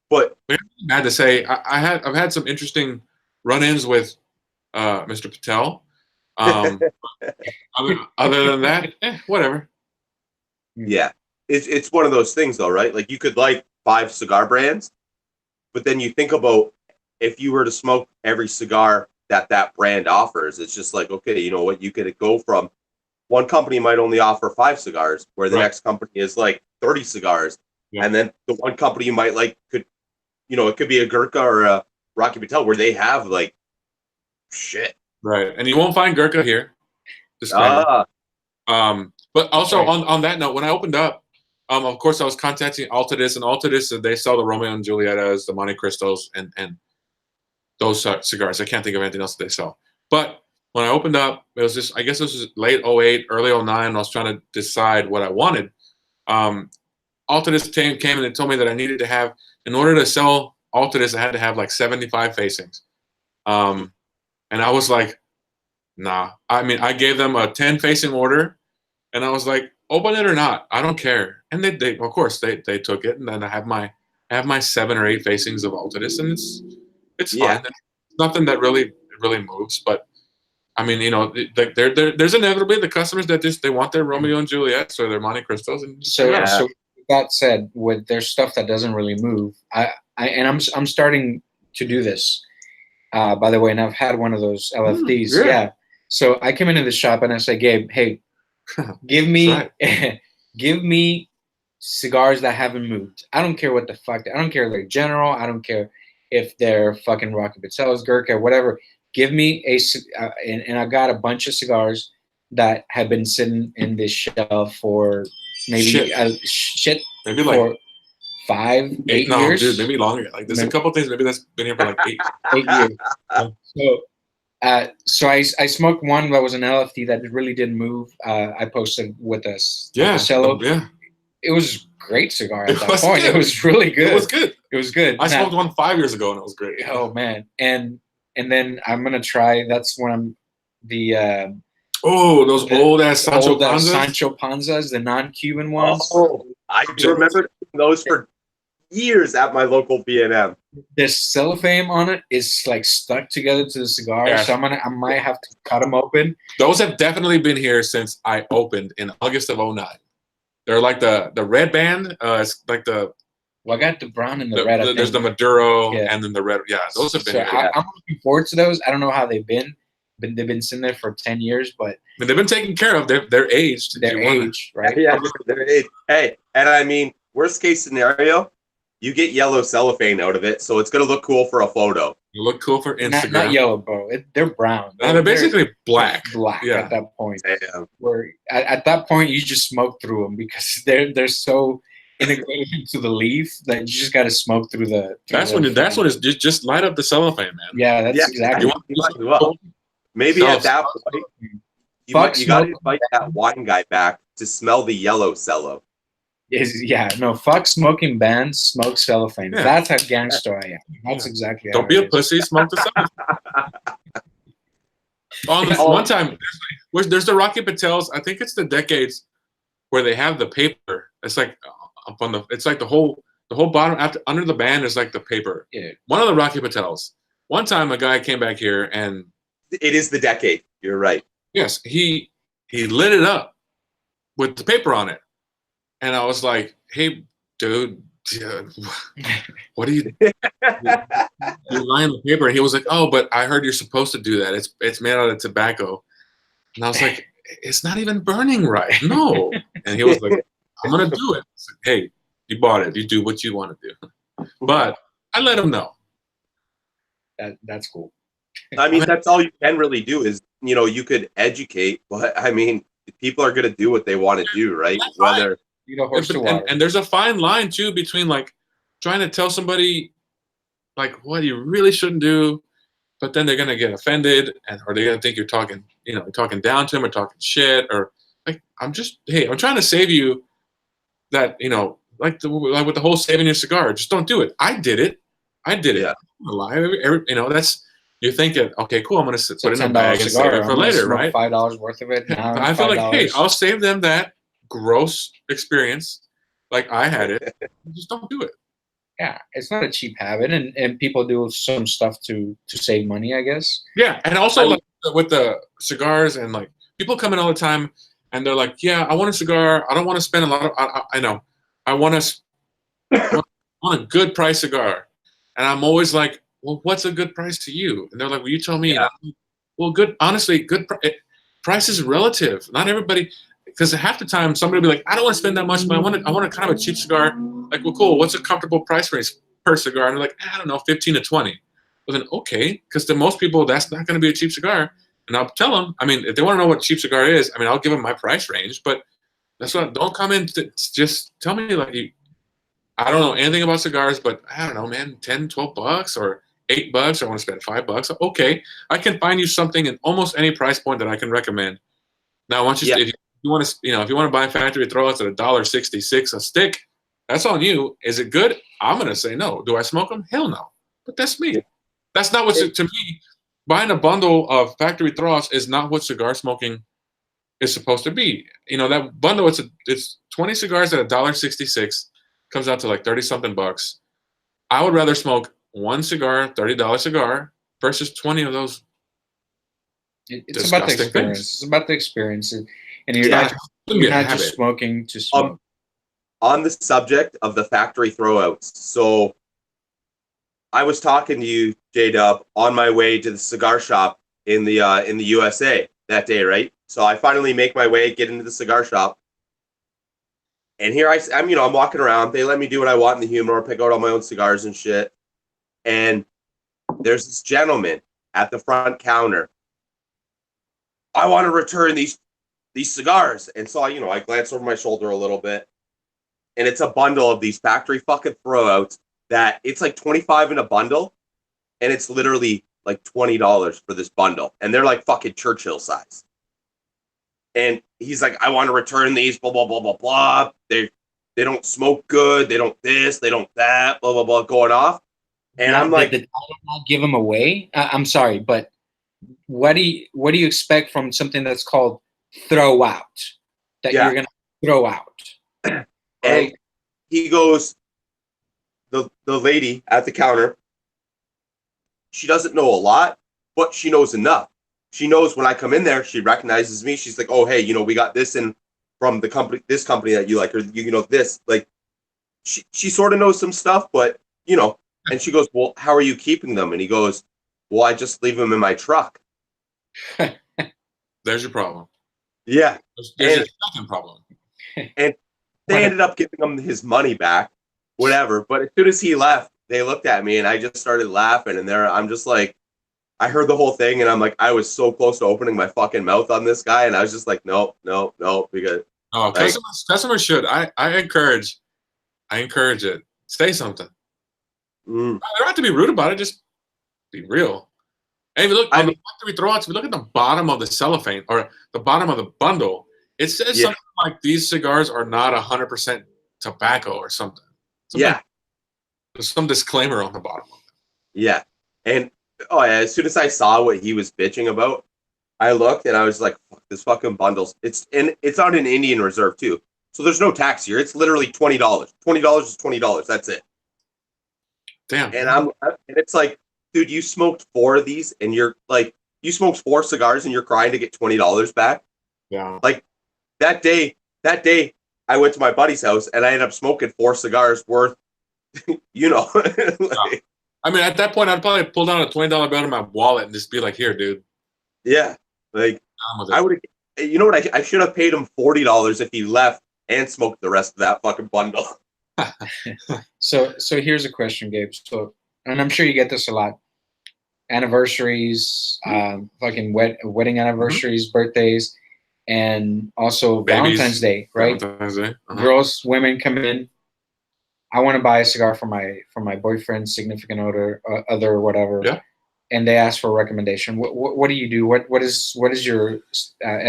but I had to say I've had some interesting run-ins with Mr. Patel. Other than that, whatever. Yeah, it's one of those things though, right? Like you could like 5 cigar brands, but then you think about if you were to smoke every cigar that brand offers, it's just like, okay, you know what? You could go from one company might only offer 5 cigars, where the next company is like 30 cigars. Yeah. And then the one company you might like it could be a Gurkha or a Rocky Patel where they have like shit. Right, and you won't find Gurkha here. Disclaimer. But also on that note, when I opened up, of course I was contacting Altadis, and Altadis, they sell the Romeo and Julietas, the Monte Cristos, and those cigars. I can't think of anything else that they sell. But when I opened up, it was just, I guess this was late 08, early 09. I was trying to decide what I wanted. Altadis came and they told me that I needed to have, in order to sell Altadis, I had to have like 75 facings. And I was like, nah. I mean, I gave them a 10 facing order, and I was like, open it or not, I don't care. And they of course they took it, and then I have my 7 or 8 facings of Altadis, and it's fine. It's nothing that really moves, but I mean, you know, there's inevitably the customers that just they want their Romeo and Juliets or their Monte Cristos, and so with that said, with their stuff that doesn't really move, I'm starting to do this. By the way, and I've had one of those LFDs. Yeah. So I come into the shop and I say, Gabe, hey, give me cigars that haven't moved. I don't care what the fuck. I don't care if they're General. I don't care if they're fucking Rocky Patellas, Gurkha, whatever. Give me and I got a bunch of cigars that have been sitting in this shelf for maybe maybe like 5, 8 no, years. Dude, maybe longer. Like there's a couple things maybe that's been here for like 8 years. So I smoked one that was an LFD that really didn't move. I posted with us. Yeah. Cello. Yeah. It was a great cigar at that point. Good. It was really good. It was good. It was good. I smoked one 5 years ago and it was great. Oh man. And then I'm gonna try. That's when I'm those old ass Sancho Panzas. Sancho Panzas, the non-Cuban ones. Oh, I remember those for years at my local B&M. The cellophane on it is like stuck together to the cigar, so I might have to cut them open. Those have definitely been here since I opened in August of 09. They're like the red band. It's like the. Well, I got the brown and the red. There's the Maduro and then the red. Yeah, those have been here. I'm looking forward to those. I don't know how they've been. They've been sitting there for 10 years, but they've been taken care of. They're aged. They're aged, right? Yeah, they're aged. Hey, and I mean, worst case scenario, you get yellow cellophane out of it, so it's gonna look cool for a photo. You look cool for Instagram. Not yellow, bro. They're brown. They're basically black. Black at that point. Damn. Where at that point you just smoke through them because they're so integrated into the leaf that you just got to smoke through the. That's when it's just light up the cellophane, man. Yeah, that's exactly. Maybe at that point, you got to invite that wine guy back to smell the yellow cello. Fuck smoking bands, smoke cellophane. Yeah. That's how gangster I am. That's exactly how Don't be a pussy, smoke the cellophane. One time, there's the Rocky Patels, I think it's the Decades, where they have the paper. It's like up on it's like the whole bottom under the band is like the paper. Yeah. One of the Rocky Patels. One time a guy came back here and it is the Decade. You're right. Yes, he lit it up with the paper on it. And I was like, hey, dude, what are you you're lying the paper? And he was like, oh, but I heard you're supposed to do that. It's made out of tobacco. And I was like, it's not even burning right. No. And he was like, I'm going to do it. I was like, hey, you bought it. You do what you want to do. But I let him know. That's cool. I mean, that's all you can really do is, you could educate, but I mean, people are going to do what they want to do, right? Whether and there's a fine line too between like trying to tell somebody like what you really shouldn't do, but then they're going to get offended or they're going to think you're talking, talking down to them or talking shit or like, I'm trying to save you that, like with the whole saving your cigar, just don't do it. I did it. Yeah. I'm gonna lie. That's, you're thinking, okay, cool. I'm going to put it in a bag and save it for later, right? $5 worth of it. I feel like, hey, I'll save them that gross experience like I had it. Just don't do it. Yeah, it's not a cheap habit, and people do some stuff to save money, I guess. Yeah, and also like with the cigars and like people come in all the time and they're like, yeah, I want a cigar. I don't want to spend a lot of. I know. I want a good price cigar, and I'm always like, well, what's a good price to you? And they're like, well, you tell me. Yeah. Well, good. Honestly, good price is relative. Not everybody. Because half the time somebody will be like, I don't want to spend that much, but I want a kind of a cheap cigar. Like, well, cool. What's a comfortable price range per cigar? And they're like, I don't know, 15 to 20. Well, then okay, because to most people that's not going to be a cheap cigar. and I'll tell them. I mean, if they want to know what cheap cigar is, I mean, I'll give them my price range. But that's what. Don't come in to just tell me like I don't know anything about cigars, but I don't know, man, $10, $12 or $8. I want to spend $5. Okay, I can find you something in almost any price point that I can recommend. Now, once you, if you want to, if you want to buy factory throwouts at $1.66 a stick, that's on you. Is it good? I'm gonna say no. Do I smoke them? Hell no. But that's me. That's not what to me. Buying a bundle of factory throwouts is not what cigar smoking is supposed to be. That bundle, it's 20 cigars at $1.66, comes out to like 30-something bucks. I would rather smoke one cigar, $30 cigar, versus 20 of those. It's about the experience. It's about the experience, and you're not just smoking to smoke. On the subject of the factory throwouts, so I was talking to you, J-Dub, on my way to the cigar shop in the USA that day, right? So I finally make my way, get into the cigar shop, and here I'm walking around. They let me do what I want in the humidor, pick out all my own cigars and shit. And there's this gentleman at the front counter. I want to return these cigars, and so I glance over my shoulder a little bit, and it's a bundle of these factory fucking throwouts that it's like 25 in a bundle, and it's literally like $20 for this bundle, and they're like fucking Churchill size. And he's like, I want to return these, blah blah blah blah blah. They don't smoke good, they don't this, they don't that, blah blah blah, going off. And I'm like, did I not give them away? I'm sorry, but what do you expect from something that's called throw out that you're gonna throw out? And he goes, the lady at the counter, she doesn't know a lot, but she knows enough. She knows when I come in there, she recognizes me. She's like, oh, hey, we got this in from the company, this company that you like, or this. Like, she sort of knows some stuff, but and she goes, well, how are you keeping them? And he goes, well, I just leave them in my truck. There's your problem. Yeah. There's your second problem. And they ended up giving him his money back, whatever. But as soon as he left, they looked at me and I just started laughing. And I'm just like, I heard the whole thing and I'm like, I was so close to opening my fucking mouth on this guy. And I was just like, no, because. Oh, customers should. I encourage it. Say something. You don't have to be rude about it. Just be real. And if you look on the factory throwouts, if you look at the bottom of the cellophane or the bottom of the bundle, it says something like these cigars are not 100% tobacco or something. There's some disclaimer on the bottom of it. Yeah. And as soon as I saw what he was bitching about, I looked and I was like, fuck, this fucking bundles. It's on an Indian reserve too. So there's no tax here. It's literally $20. $20 is $20. That's it. Damn. And it's like, dude, you smoked 4 of these and you're like, you smoked 4 cigars and you're crying to get $20 back. Yeah. Like that day I went to my buddy's house and I ended up smoking 4 cigars worth, I mean, at that point, I'd probably pull down a $20 bill in my wallet and just be like, here, dude. Yeah. Like I would have, you know what? I should have paid him $40 if he left and smoked the rest of that fucking bundle. So here's a question, Gabe. So, and I'm sure you get this a lot. Anniversaries, fucking wedding anniversaries, birthdays, and also Babies, Valentine's Day, right? Valentine's Day. Girls, women come in. I want to buy a cigar for my boyfriend, significant other, or whatever. Yeah. And they ask for a recommendation. What do you do? What is your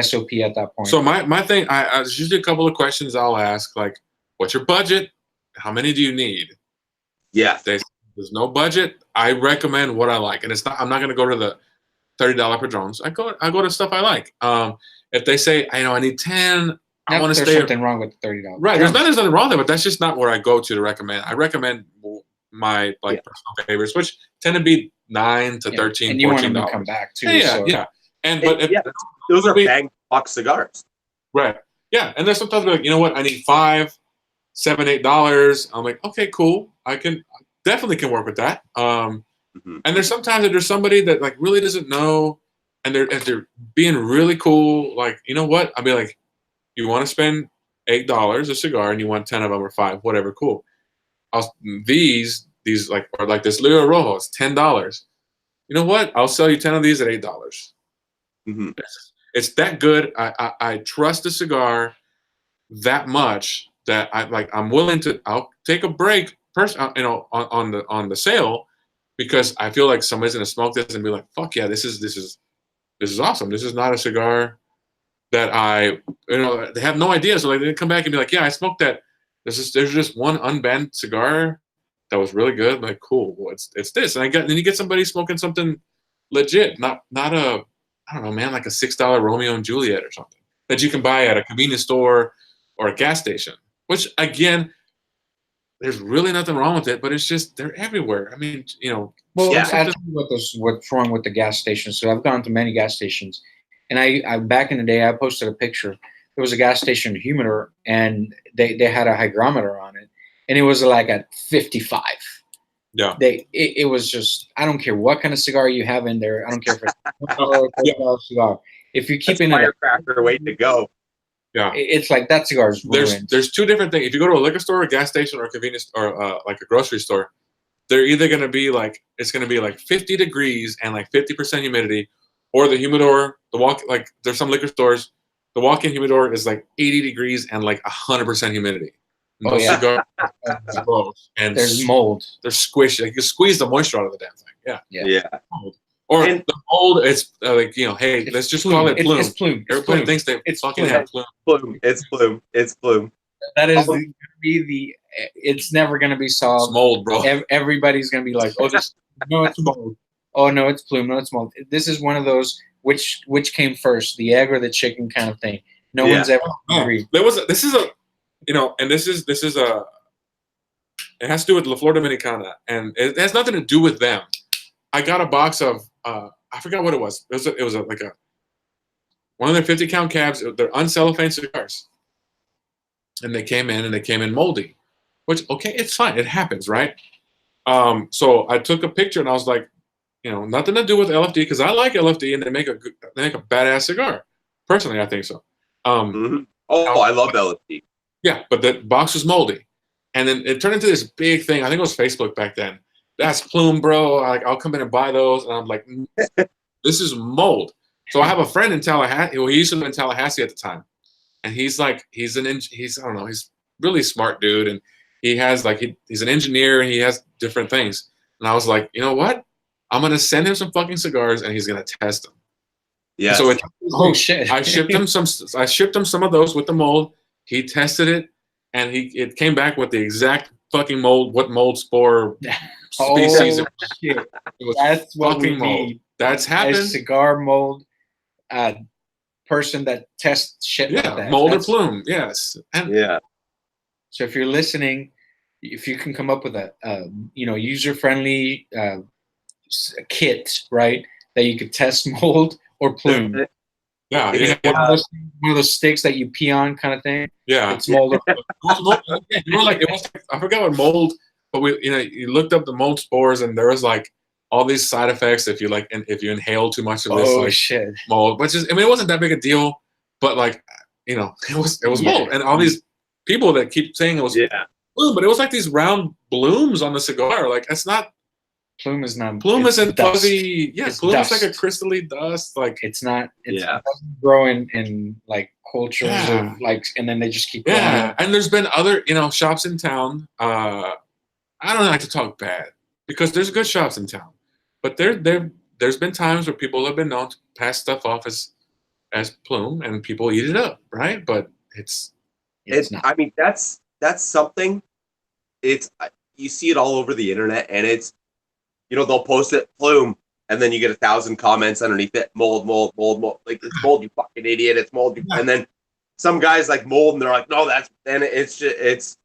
SOP at that point? So my thing, there's usually a couple of questions I'll ask, like, what's your budget? How many do you need? Yeah. There's no budget. I recommend what I like, and I'm not going to go to the $30 Padrones. I go to stuff I like. If they say, I need 10, I want to stay. There's something wrong with the $30. Right. There's nothing wrong there, but that's just not where I go to recommend. I recommend my personal favorites, which tend to be $9 to $13, and you $14. want them to come back too. Yeah. And those are bang box cigars. Right. Yeah. And there's sometimes like, you know what? I need $5, $7, $8. I'm like, okay, cool. I definitely can work with that. And there's sometimes that there's somebody that like really doesn't know, and they're being really cool. Like, you know what? I'll be like, you want to spend $8 a cigar, and you want 10 of them or 5, whatever, cool. These like this Leo Rojo is $10. You know what? I'll sell you 10 of these at $8. Mm-hmm. It's that good. I trust the cigar that much that I'm willing to. I'll take a break, on the sale, because I feel like somebody's gonna smoke this and be like, "Fuck yeah, this is awesome. This is not a cigar that they have no idea." So like they come back and be like, "Yeah, I smoked that. There's just one unbanned cigar that was really good." I'm like, cool. Well, it's this, and then you get somebody smoking something legit, not a, I don't know, man, like a $6 Romeo and Juliet or something that you can buy at a convenience store or a gas station. Which again, there's really nothing wrong with it, but it's just they're everywhere. I mean, Well, Yeah. I'll tell you what's wrong with the gas stations. So I've gone to many gas stations, and I back in the day I posted a picture. There was a gas station humidor, and they had a hygrometer on it, and it was like at 55. Yeah. It was just, I don't care what kind of cigar you have in there. I don't care if it's $1 cigar. If you're keeping it, firecracker waiting to go. Yeah. It's like that cigar is ruined. There's two different things. If you go to a liquor store, a gas station, or a convenience, or like a grocery store, they're either going to be like, it's going to be like 50 degrees and like 50% humidity, or the humidor, like there's some liquor stores, the walk-in humidor is like 80 degrees and like 100% humidity. And those cigars are gross. And there's mold. They're squishy. Like you squeeze the moisture out of the damn thing. Yeah. Or the mold, it's hey, let's just call it plume. It's plume. Everybody thinks they fucking have plume. Plume. It's plume. It's plume. That is going to be it's never going to be solved. It's mold, bro. Everybody's going to be like, oh, no, it's mold. Oh, no, it's plume. No, it's mold. This is one of those, which came first, the egg or the chicken kind of thing. No one's ever agreed. This is a, it has to do with La Flor Dominicana, and it has nothing to do with them. I got a box of, I forgot what it was. It was like one of their 50 count cabs. They're uncellophane cigars. And they came in moldy, which, okay, it's fine. It happens, right? So I took a picture and I was like, nothing to do with LFD, because I like LFD and they make a badass cigar. Personally, I think so. Oh, I love LFD. Yeah, but the box was moldy. And then it turned into this big thing. I think it was Facebook back then. That's plume, bro. I'll come in and buy those. And I'm like, this is mold. So I have a friend in Tallahassee. Well, he used to live in Tallahassee at the time. And he's I don't know, he's really smart dude. And he has he's an engineer and he has different things. And I was like, you know what? I'm going to send him some fucking cigars and he's going to test them. Yeah. So shit. I shipped him some of those with the mold. He tested it and it came back with the exact fucking mold, what mold spore species it was. That's what we fucking mold. need. That's happened. A cigar mold person that tests shit like that. Mold or plume, yes. So if you're listening, if you can come up with a user-friendly kit, right, that you could test mold or plume. Yeah, one of those sticks that you pee on, kind of thing. Yeah, it's mold. It was I forgot what mold, but you looked up the mold spores, and there was like all these side effects if you inhale too much of this mold, which is, it wasn't that big a deal, but it was mold, and all these people that keep saying it was plume, but it was like these round blooms on the cigar. Like that's not. Plume is not. Plume isn't dust. fuzzy. Yeah, it's plume dust. is like a crystally dust. Like it's not. It doesn't grow in like cultures of and then they just keep growing. Yeah, and there's been other shops in town. I don't like to talk bad because there's good shops in town, but there's been times where people have been known to pass stuff off as plume and people eat it up, right? But it's not. I mean, that's something. It's you see it all over the internet, and it's. They'll post it plume, and then you get 1,000 comments underneath it. Mold. Like, it's mold, you fucking idiot. It's mold. And then some guys like mold, and they're like, no, it's it's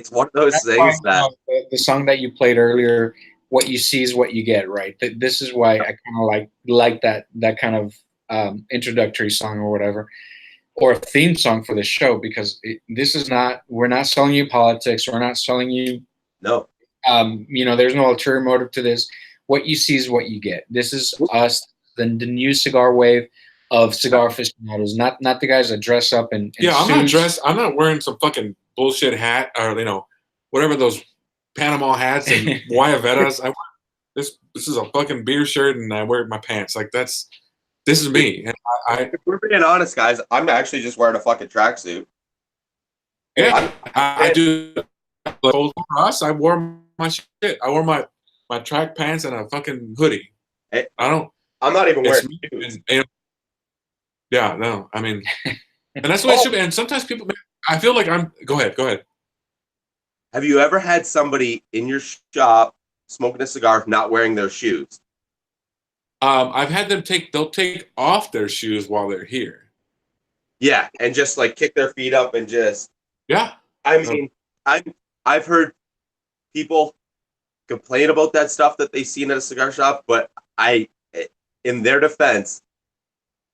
one of those things that. The song that you played earlier, what you see is what you get, right? This is why I kind of like that kind of introductory song or whatever, or a theme song for the show, because we're not selling you politics. We're not selling you. No. There's no ulterior motive to this. What you see is what you get. This is us, the new cigar wave of cigar aficionados, not the guys that dress up in suits. I'm not wearing some fucking bullshit hat or whatever those Panama hats and Guayaveras. this is a fucking beer shirt, and I wear my pants. Like this is me. And if we're being honest, guys, I'm actually just wearing a fucking tracksuit. Yeah, I do. Like, for us, I wore my shit. I wore my track pants and a fucking hoodie. Hey, I'm not even wearing shoes. Yeah, no. I mean, and that's the way it should be. And sometimes people, I feel like Go ahead. Have you ever had somebody in your shop smoking a cigar not wearing their shoes? I've had them they'll take off their shoes while they're here. Yeah, and just like kick their feet up and just. Yeah. I mean, I've heard people complain about that stuff that they seen at a cigar shop, but in their defense,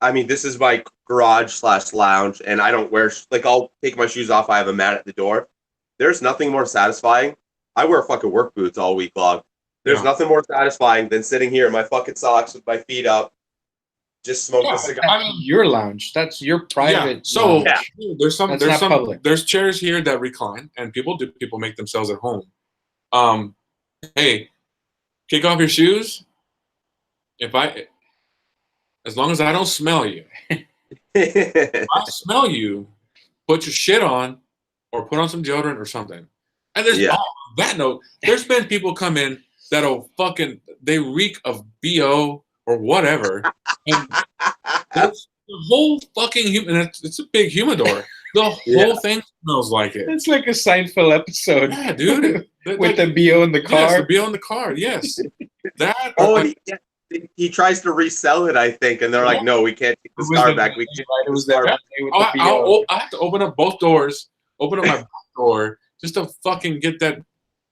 I mean, this is my garage/lounge, and I don't wear I'll take my shoes off. I have a mat at the door. There's nothing more satisfying. I wear fucking work boots all week long. There's nothing more satisfying than sitting here in my fucking socks with my feet up, just smoking a cigar. I mean, your lounge. That's your private. Yeah. So lounge. There's chairs here that recline, and people make themselves at home. Hey, kick off your shoes. As long as I don't smell you. If I smell you, put your shit on, or put on some deodorant or something. And there's on that note, there's been people come in that'll they reek of BO or whatever. And the whole fucking it's a big humidor. The whole thing smells like it. It's like a Seinfeld episode. Yeah, dude. With the BO in the car. Yes, the BO in the car. Yes. That. He tries to resell it, I think, and they're like, "No, we can't take the cigar back. We can't." It was that I have to open up both doors. Open up my back door just to fucking get that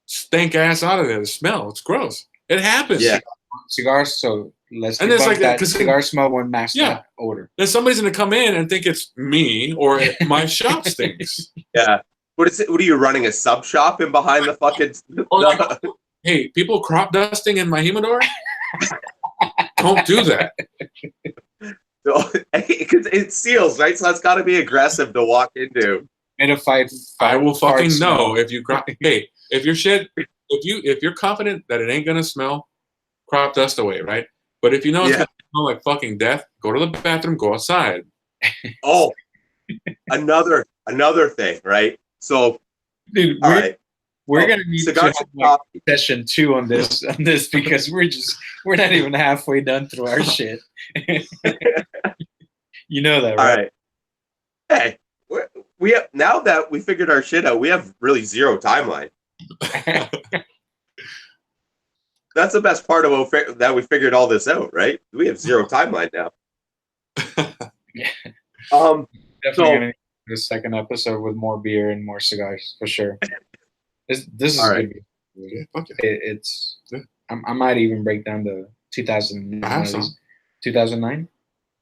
stank ass out of there. The smell. It's gross. It happens. Yeah. Cigars. So let's and it's like that cigar smell won't match that odor. Then somebody's gonna come in and think it's me or my shop stinks. Yeah. What is it? What are you running, a sub shop in behind the fucking? Hey, people crop dusting in my humidor. Don't do that. Because it seals, right? So that's got to be aggressive to walk into. And if I will fucking know if you crop. Hey, if you're confident that it ain't gonna smell, crop dust away, right? But if you know it's gonna smell like fucking death, go to the bathroom, go outside. Oh, another thing, right? So, dude, all right. We're gonna need to have like session 2 on this because we're not even halfway done through our shit. You know that, right? All right. Hey, we have, now that we figured our shit out, we have really zero timeline. That's the best part of that we figured all this out, right? We have zero timeline now. Definitely gonna need the second episode with more beer and more cigars for sure. This is all right. It's. I might even break down the 2009. 2009.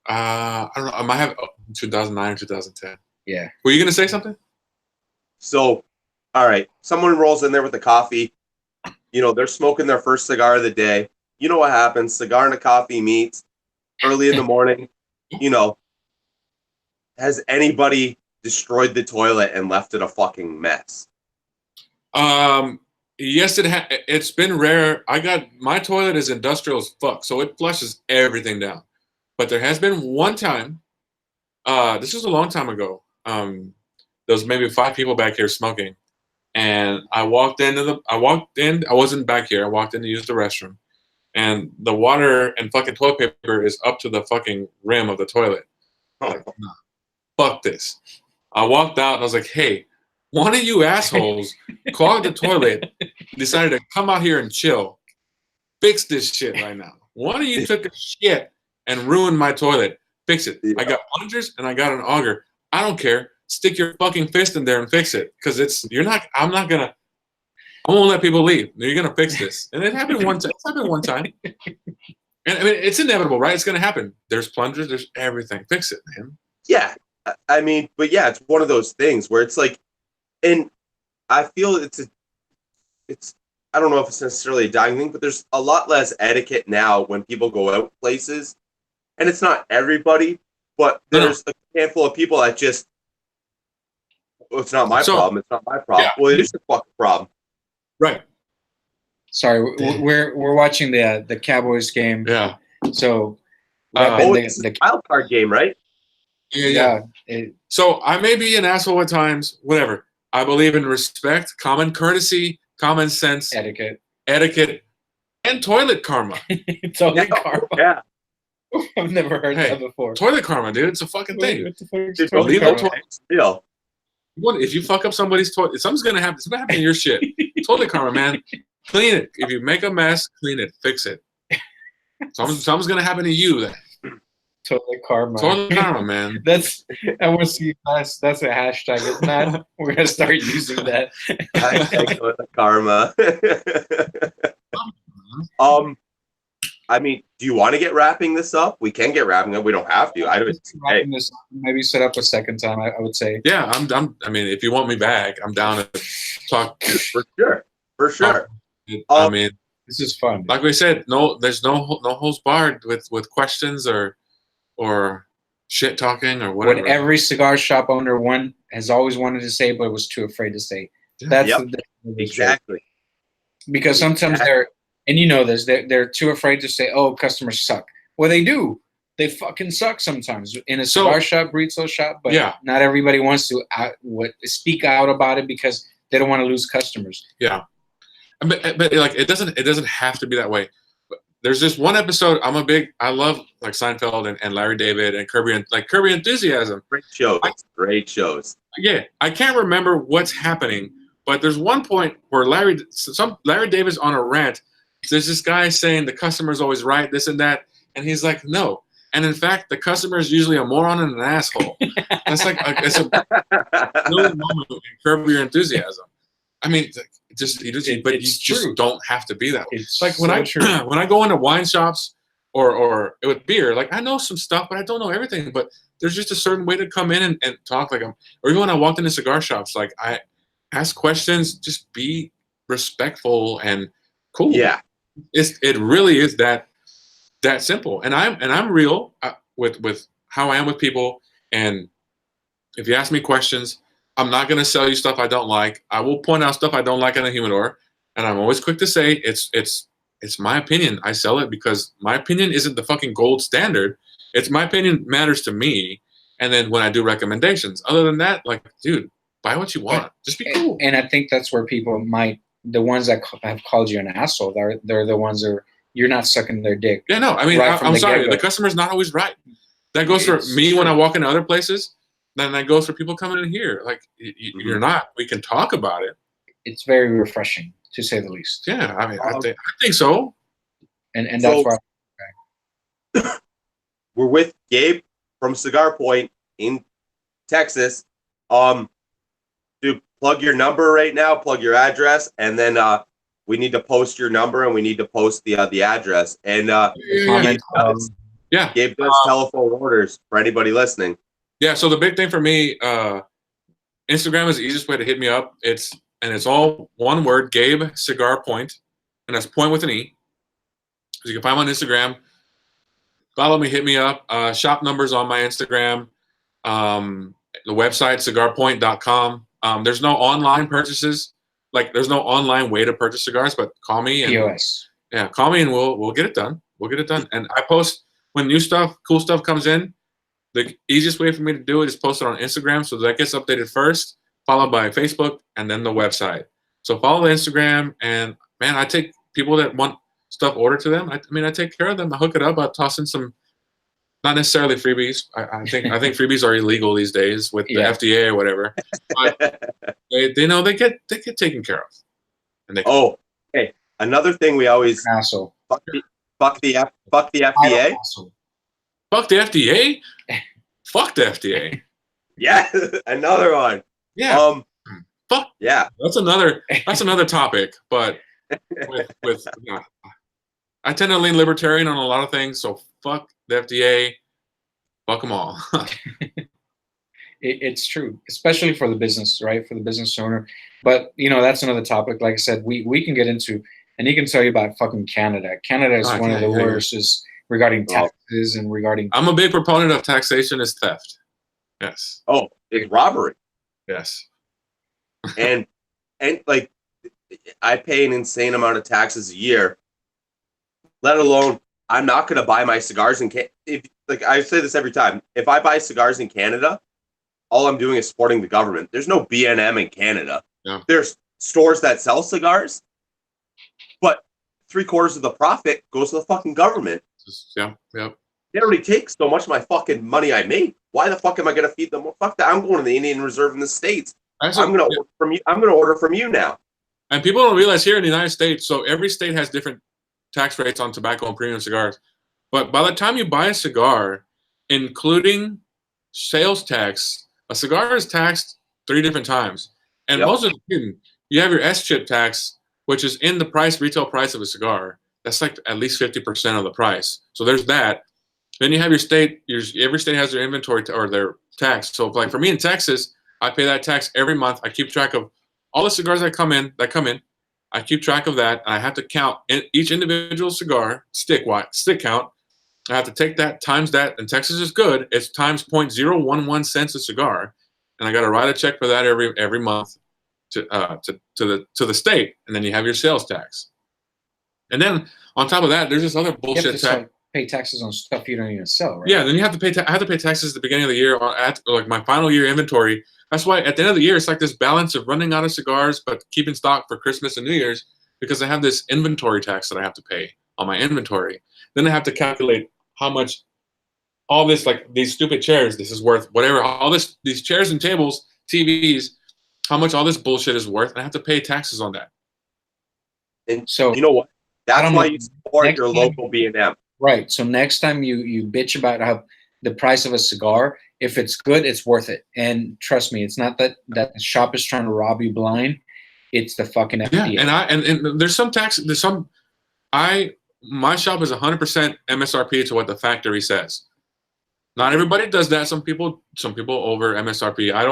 I don't know. I might have 2009 or 2010. Yeah. Were you gonna say something? So, all right. Someone rolls in there with a coffee. You know, they're smoking their first cigar of the day. You know what happens? Cigar and a coffee meets early in the morning. You know, has anybody destroyed the toilet and left it a fucking mess? Yes, it's been rare. My toilet is industrial as fuck, so it flushes everything down. But there has been one time, this was a long time ago. There was maybe 5 people back here smoking, and I walked in. I wasn't back here. I walked in to use the restroom, and the water and fucking toilet paper is up to the fucking rim of the toilet. Like, nah, fuck this. I walked out and I was like, hey, one of you assholes clogged the toilet, decided to come out here and chill. Fix this shit right now. One of you took a shit and ruined my toilet. Fix it. Yeah. I got plungers and I got an auger. I don't care. Stick your fucking fist in there and fix it. Because I won't let people leave. You're gonna fix this. And it happened one time. It's happened one time. And I mean, it's inevitable, right? It's gonna happen. There's plungers, there's everything. Fix it, man. Yeah. I mean, but yeah, it's one of those things where it's like, and I feel it's I don't know if it's necessarily a dying thing, but there's a lot less etiquette now when people go out places. And it's not everybody, but there's a handful of people that just, well, it's not my problem. It's not my problem. Yeah. Well, it is a fucking problem. Right. Sorry, we're watching the Cowboys game. Yeah. So it's a wild card game, right? Yeah. So I may be an asshole at times. Whatever. I believe in respect, common courtesy, common sense, etiquette, and toilet karma. toilet karma. Yeah. I've never heard that before. Toilet karma, dude. It's a fucking thing. What the fuck is Dude, toilet karma? Real. If you fuck up somebody's toilet, something's gonna happen. It's gonna happen to your shit. Toilet karma, man. Clean it. If you make a mess, clean it. Fix it. Something's gonna happen to you. Then. Toilet karma. Toilet karma, man. I want to see that's a hashtag. It's not. We're gonna start using that. Hashtag toilet karma. I mean, do you want to get wrapping this up? We can get wrapping up. We don't have to. Wrapping this up, maybe set up a second time. I would say. Yeah, I mean, if you want me back, I'm down to talk. For sure. I mean, this is fun. Like we said, there's no holds barred with questions or shit talking or whatever. What every cigar shop owner has always wanted to say, but was too afraid to say. That's exactly. Because sometimes they're too afraid to say, "Oh, customers suck." Well, they do. They fucking suck sometimes in a cigar shop, retail shop. But not everybody wants to speak out about it because they don't want to lose customers. Yeah, but like it doesn't have to be that way. But there's this one episode. I love like Seinfeld and Larry David and Curb Your Enthusiasm. Great shows. Yeah, I can't remember what's happening, but there's one point where Larry David's on a rant. There's this guy saying the customer's always right, this and that, and he's like, no. And in fact, the customer is usually a moron and an asshole. That's it's a really moment in Curb Your Enthusiasm. I mean, you just don't have to be that way. It's like when I go into wine shops or with beer, like I know some stuff, but I don't know everything. But there's just a certain way to come in and talk or even when I walked into cigar shops, like I ask questions, just be respectful and cool. Yeah. It really is that simple, and I'm real with how I am with people. And if you ask me questions, I'm not going to sell you stuff I don't like. I will point out stuff I don't like in a humidor, and I'm always quick to say it's my opinion. I sell it because my opinion isn't the fucking gold standard. It's my opinion matters to me, and then when I do recommendations, other than that, like, dude, buy what you want. Just be cool. And I think that's where people the ones that have called you an asshole, they're the ones that you're not sucking their dick. Yeah, no, I mean, I'm sorry. The customer's not always right. That goes for me when I walk into other places. Then that goes for people coming in here. Like, you're not. We can talk about it. It's very refreshing, to say the least. Yeah, I mean, I think so. And that's why. We're with Gabe from Cigar Pointe in Texas. Dude, plug your number right now, plug your address, and then we need to post your number and we need to post the address. And Gabe does telephone orders for anybody listening. Yeah, so the big thing for me, Instagram is the easiest way to hit me up. It's all one word, Gabe Cigar Pointe, and that's point with an E. So you can find me on Instagram. Follow me, hit me up. Shop numbers on my Instagram. The website, cigarpointe.com. There's no online purchases. Like, there's no online way to purchase cigars, but call me. And, POS. Yeah, call me and we'll get it done. We'll get it done. And I post when new stuff, cool stuff comes in. The easiest way for me to do it is post it on Instagram, so that gets updated first, followed by Facebook, and then the website. So follow the Instagram, and man, I take people that want stuff ordered to them. I take care of them. I hook it up. I toss in some, not necessarily freebies. I think freebies are illegal these days with the FDA or whatever. But they get taken care of. And hey, another thing we always asshole. Fuck the FDA. Fuck the FDA? Fuck the FDA. Yeah, another one. Yeah. Fuck. Yeah. That's another topic, but with I tend to lean libertarian on a lot of things, so fuck the FDA. Fuck them all. It's true, especially for the business, right? For the business owner. But, that's another topic. Like I said, we can get into, and he can tell you about fucking Canada. Canada is one of the worst regarding taxes and regarding. I'm a big proponent of taxation as theft. Yes. Oh, it's robbery. Yes. and like I pay an insane amount of taxes a year. Let alone, I'm not going to buy my cigars in Canada. Like I say this every time, if I buy cigars in Canada, all I'm doing is supporting the government. There's no B&M in Canada. Yeah. There's stores that sell cigars, but 3/4 of the profit goes to the fucking government. Yeah. They already take so much of my fucking money I make. Why the fuck am I going to feed them? Well, fuck that. I'm going to the Indian Reserve in the States. I'm going to order from you. I'm going to order from you now. And people don't realize here in the United States, so every state has different tax rates on tobacco and premium cigars. But by the time you buy a cigar, including sales tax, a cigar is taxed 3 different times. And most of the time, you have your S-chip tax, which is in the retail price of a cigar. That's like at least 50% of the price. So there's that. Then you have your state. Every state has their inventory or their tax. So like for me in Texas, I pay that tax every month. I keep track of all the cigars that come in. I keep track of that. I have to count each individual cigar stick count. I have to take that times that. And Texas is good. It's times 0.011 cents a cigar, and I got to write a check for that every month to the state. And then you have your sales tax. And then on top of that, there's this other bullshit tax. Pay taxes on stuff you don't even sell, right? Yeah, then you have to pay. I have to pay taxes at the beginning of the year at like my final year inventory. That's why at the end of the year, it's like this balance of running out of cigars but keeping stock for Christmas and New Year's, because I have this inventory tax that I have to pay on my inventory. Then I have to calculate how much all this, like these stupid chairs, this is worth whatever. All these chairs and tables, TVs, how much all this bullshit is worth, and I have to pay taxes on that. And so you know what? That's why you support your local B&M. Right. So next time you bitch about how the price of a cigar, if it's good, it's worth it. And trust me, it's not that the shop is trying to rob you blind. It's the fucking FDA. Yeah, and there's some tax. My shop is 100% MSRP to what the factory says. Not everybody does that. Some people over MSRP. I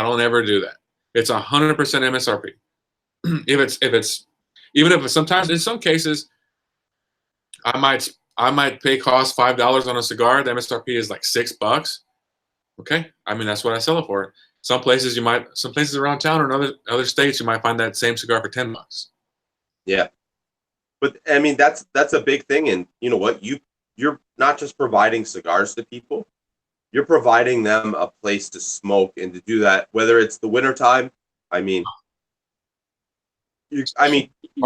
don't ever do that. It's 100% MSRP. Even if sometimes in some cases I might pay cost $5 on a cigar. The MSRP is like $6. Okay, I mean that's what I sell it for. Some places around town or in other states you might find that same cigar for $10. Yeah, but I mean that's a big thing, and you know what? You're not just providing cigars to people, you're providing them a place to smoke and to do that. Whether it's the wintertime, you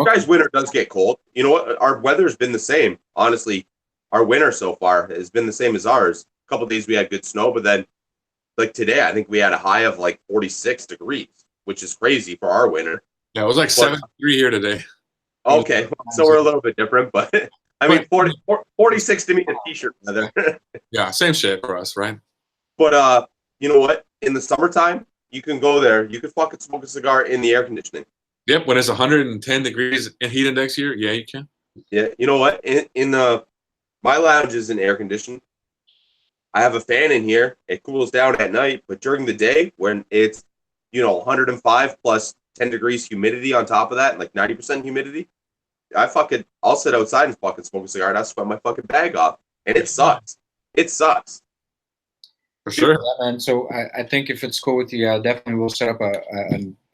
guys' winter does get cold. You know what? Our weather's been the same. Honestly, our winter so far has been the same as ours. A couple of days we had good snow, but then like today, I think we had a high of like 46 degrees, which is crazy for our winter. Yeah, it was like 73 here today. Okay, so we're a little bit different, but I mean 46 to me is t-shirt weather. Yeah, same shit for us, right? But you know what? In the summertime, you can go there. You can fucking smoke a cigar in the air conditioning. Yep, when it's 110 degrees in heat index here, yeah, you can. Yeah, you know what? My lounge is in air conditioned. I have a fan in here. It cools down at night, but during the day when it's 105 plus 10 degrees humidity on top of that, like 90% humidity, I'll sit outside and fucking smoke a cigar and I'll sweat my fucking bag off, and it sucks. It sucks. For sure. Yeah, man. So I think if it's cool with you, definitely we'll set up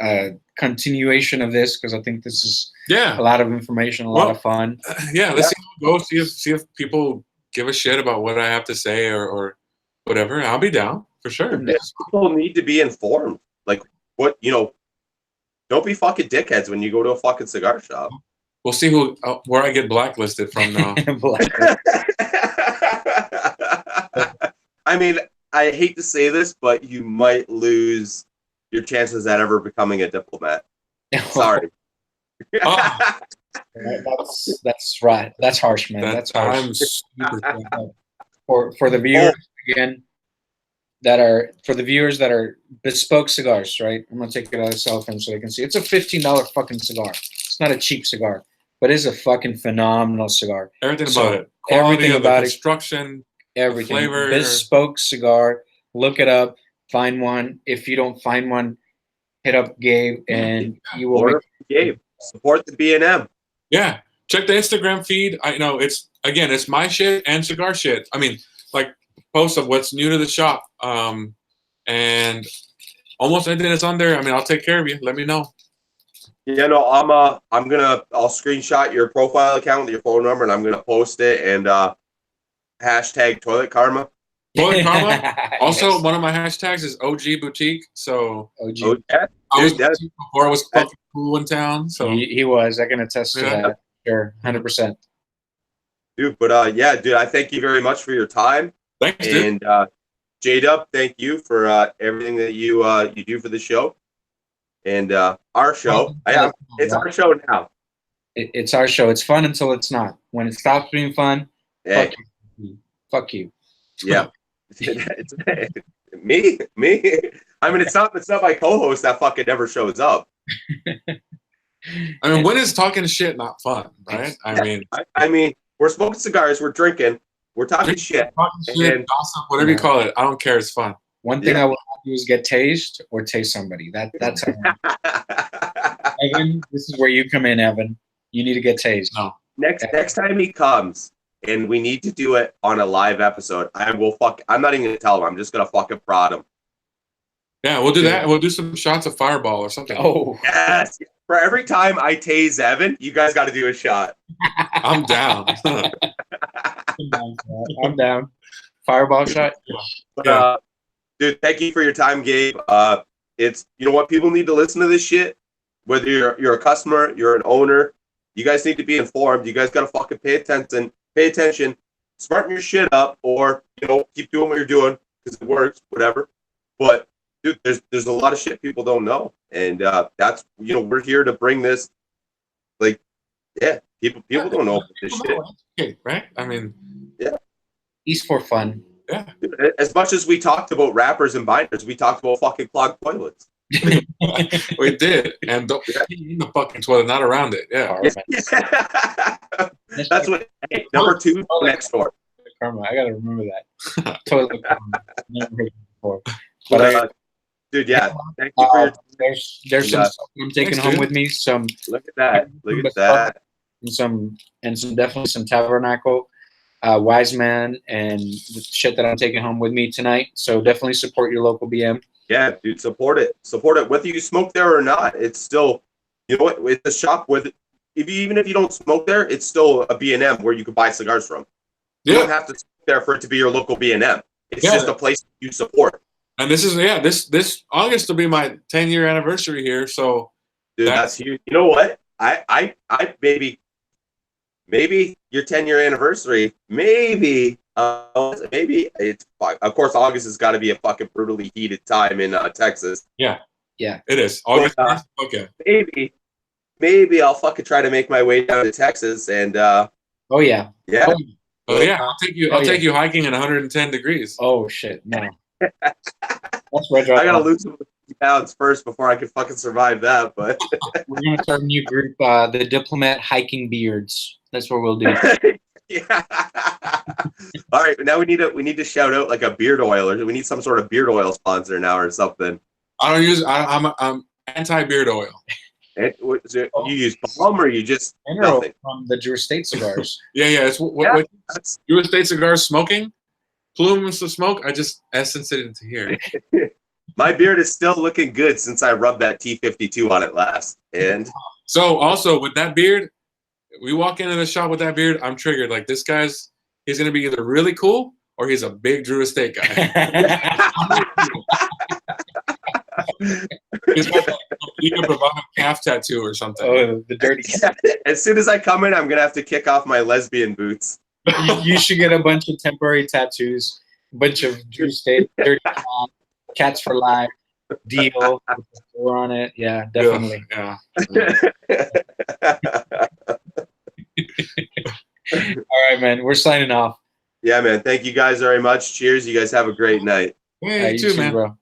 a continuation of this, because I think this is a lot of information, a lot of fun. Yeah, let's see how it goes. See if people give a shit about what I have to say or whatever. I'll be down for sure. People need to be informed. Like don't be fucking dickheads when you go to a fucking cigar shop. We'll see where I get blacklisted from now. I mean, I hate to say this, but you might lose your chances at ever becoming a diplomat. Sorry. That's right. That's harsh, man. That's harsh. I'm super for the viewers again for the viewers that are bespoke cigars, right? I'm gonna take it out of the cell phone so they can see. It's a $15 fucking cigar. It's not a cheap cigar, but it's a fucking phenomenal cigar. Everything about it. Quality, everything about it. Construction. Everything. Flavor. Bespoke cigar. Look it up. Find one. If you don't find one, hit up Gabe and you will. Gabe. Support the B&M. Yeah. Check the Instagram feed. I know it's my shit and cigar shit. I mean, like posts of what's new to the shop. And almost anything that's on there. I mean, I'll take care of you. Let me know. Yeah, no, I'll screenshot your profile account with your phone number, and I'm gonna post it and hashtag Toilet Karma. Toilet Karma. Also, Yes. one of my hashtags is OG Boutique. So OG. Oh yeah, I was dude, that- boutique before it was fucking cool in town. So He was. I can attest to Yeah. that. Sure, 100%. dude. But yeah, dude, I thank you very much for your time. thanks, dude. And J-Dub, thank you for everything that you do for the show and our show. It's our show now. It's our show. It's fun until it's not. When it stops being fun, Hey, fuck you. yeah, it's, me. I mean, it's not my co-host that fucking never shows up. I mean, when is talking shit not fun, right? I mean, we're smoking cigars, we're drinking, we're talking shit. Talking shit, And- gossip, whatever you call it. I don't care. It's fun. One thing Yeah. I will have to do is get tased or tase somebody. That's how. Evan, this is where you come in, Evan. You need to get tased. No. Next time he comes and we need to do it on a live episode, I'm not even gonna tell him. I'm just gonna fucking prod him. Yeah, we'll do that. We'll do some shots of Fireball or something. Oh, Yes. For every time I tase Evan, you guys got to do a shot. I'm down. I'm down. Fireball shot. But, dude, thank you for your time, Gabe. It's you know what, people need to listen to this shit. Whether you're a customer, you're an owner, you guys need to be informed. You guys got to fucking pay attention, smarten your shit up, or keep doing what you're doing because it works, whatever. But dude, there's a lot of shit people don't know, and that's we're here to bring this. Like, yeah, people don't know this shit. Okay, right? I mean, He's for fun. yeah. As much as we talked about wrappers and binders, we talked about fucking clogged toilets. We did. And don't in the fucking toilet, not around it. Yeah. That's what. Hey, number 2 next door. Karma. I gotta remember that. Toilet karma. Never heard it before. But Dude, yeah. Thank you for your there's some stuff I'm taking Thanks, home dude. with me. Some look at that. Look at that. and some definitely some Tabernacle, Wise Man, and the shit that I'm taking home with me tonight. So definitely support your local BM. Yeah, dude, support it. Support it. Whether you smoke there or not, it's still, it's a shop with. Even if you don't smoke there, it's still a B&M where you can buy cigars from. You don't have to smoke there for it to be your local B&M. It's just a place you support. And this is this August will be my 10-year anniversary here. So Dude, that's huge. You know what? I maybe your 10-year anniversary, maybe it's of course August has got to be a fucking brutally heated time in Texas. Yeah, it is August. Okay, maybe I'll fucking try to make my way down to Texas and Oh yeah. yeah. Oh yeah, I'll take you hiking at 110 degrees. Oh shit, no. That's Red I gotta lose some pounds first before I can fucking survive that. But we're gonna start a new group, the Diplomat Hiking Beards. That's what we'll do. yeah. All right, now we need to shout out like a beard oil, or we need some sort of beard oil sponsor now or something. I don't use. I'm anti beard oil. You use balm or you just nothing? From the Drew Estate cigars. Yeah. It's what Drew Estate cigars smoking. Plumes of smoke. I just essence it into here. My beard is still looking good since I rubbed that T52 on it last. And so also with that beard, we walk into the shop with that beard, I'm triggered. Like he's gonna be either really cool or he's a big Drew Estate guy. He's got a calf tattoo or something. Oh, the dirty cat. As soon as I come in, I'm gonna have to kick off my lesbian boots. You should get a bunch of temporary tattoos, a bunch of Drew Estate, dirty cat, cats for life, deal on it. Yeah, definitely. Yeah. All right, man. We're signing off. Yeah, man. Thank you guys very much. Cheers. You guys have a great night. Hey, you too, man. Bro.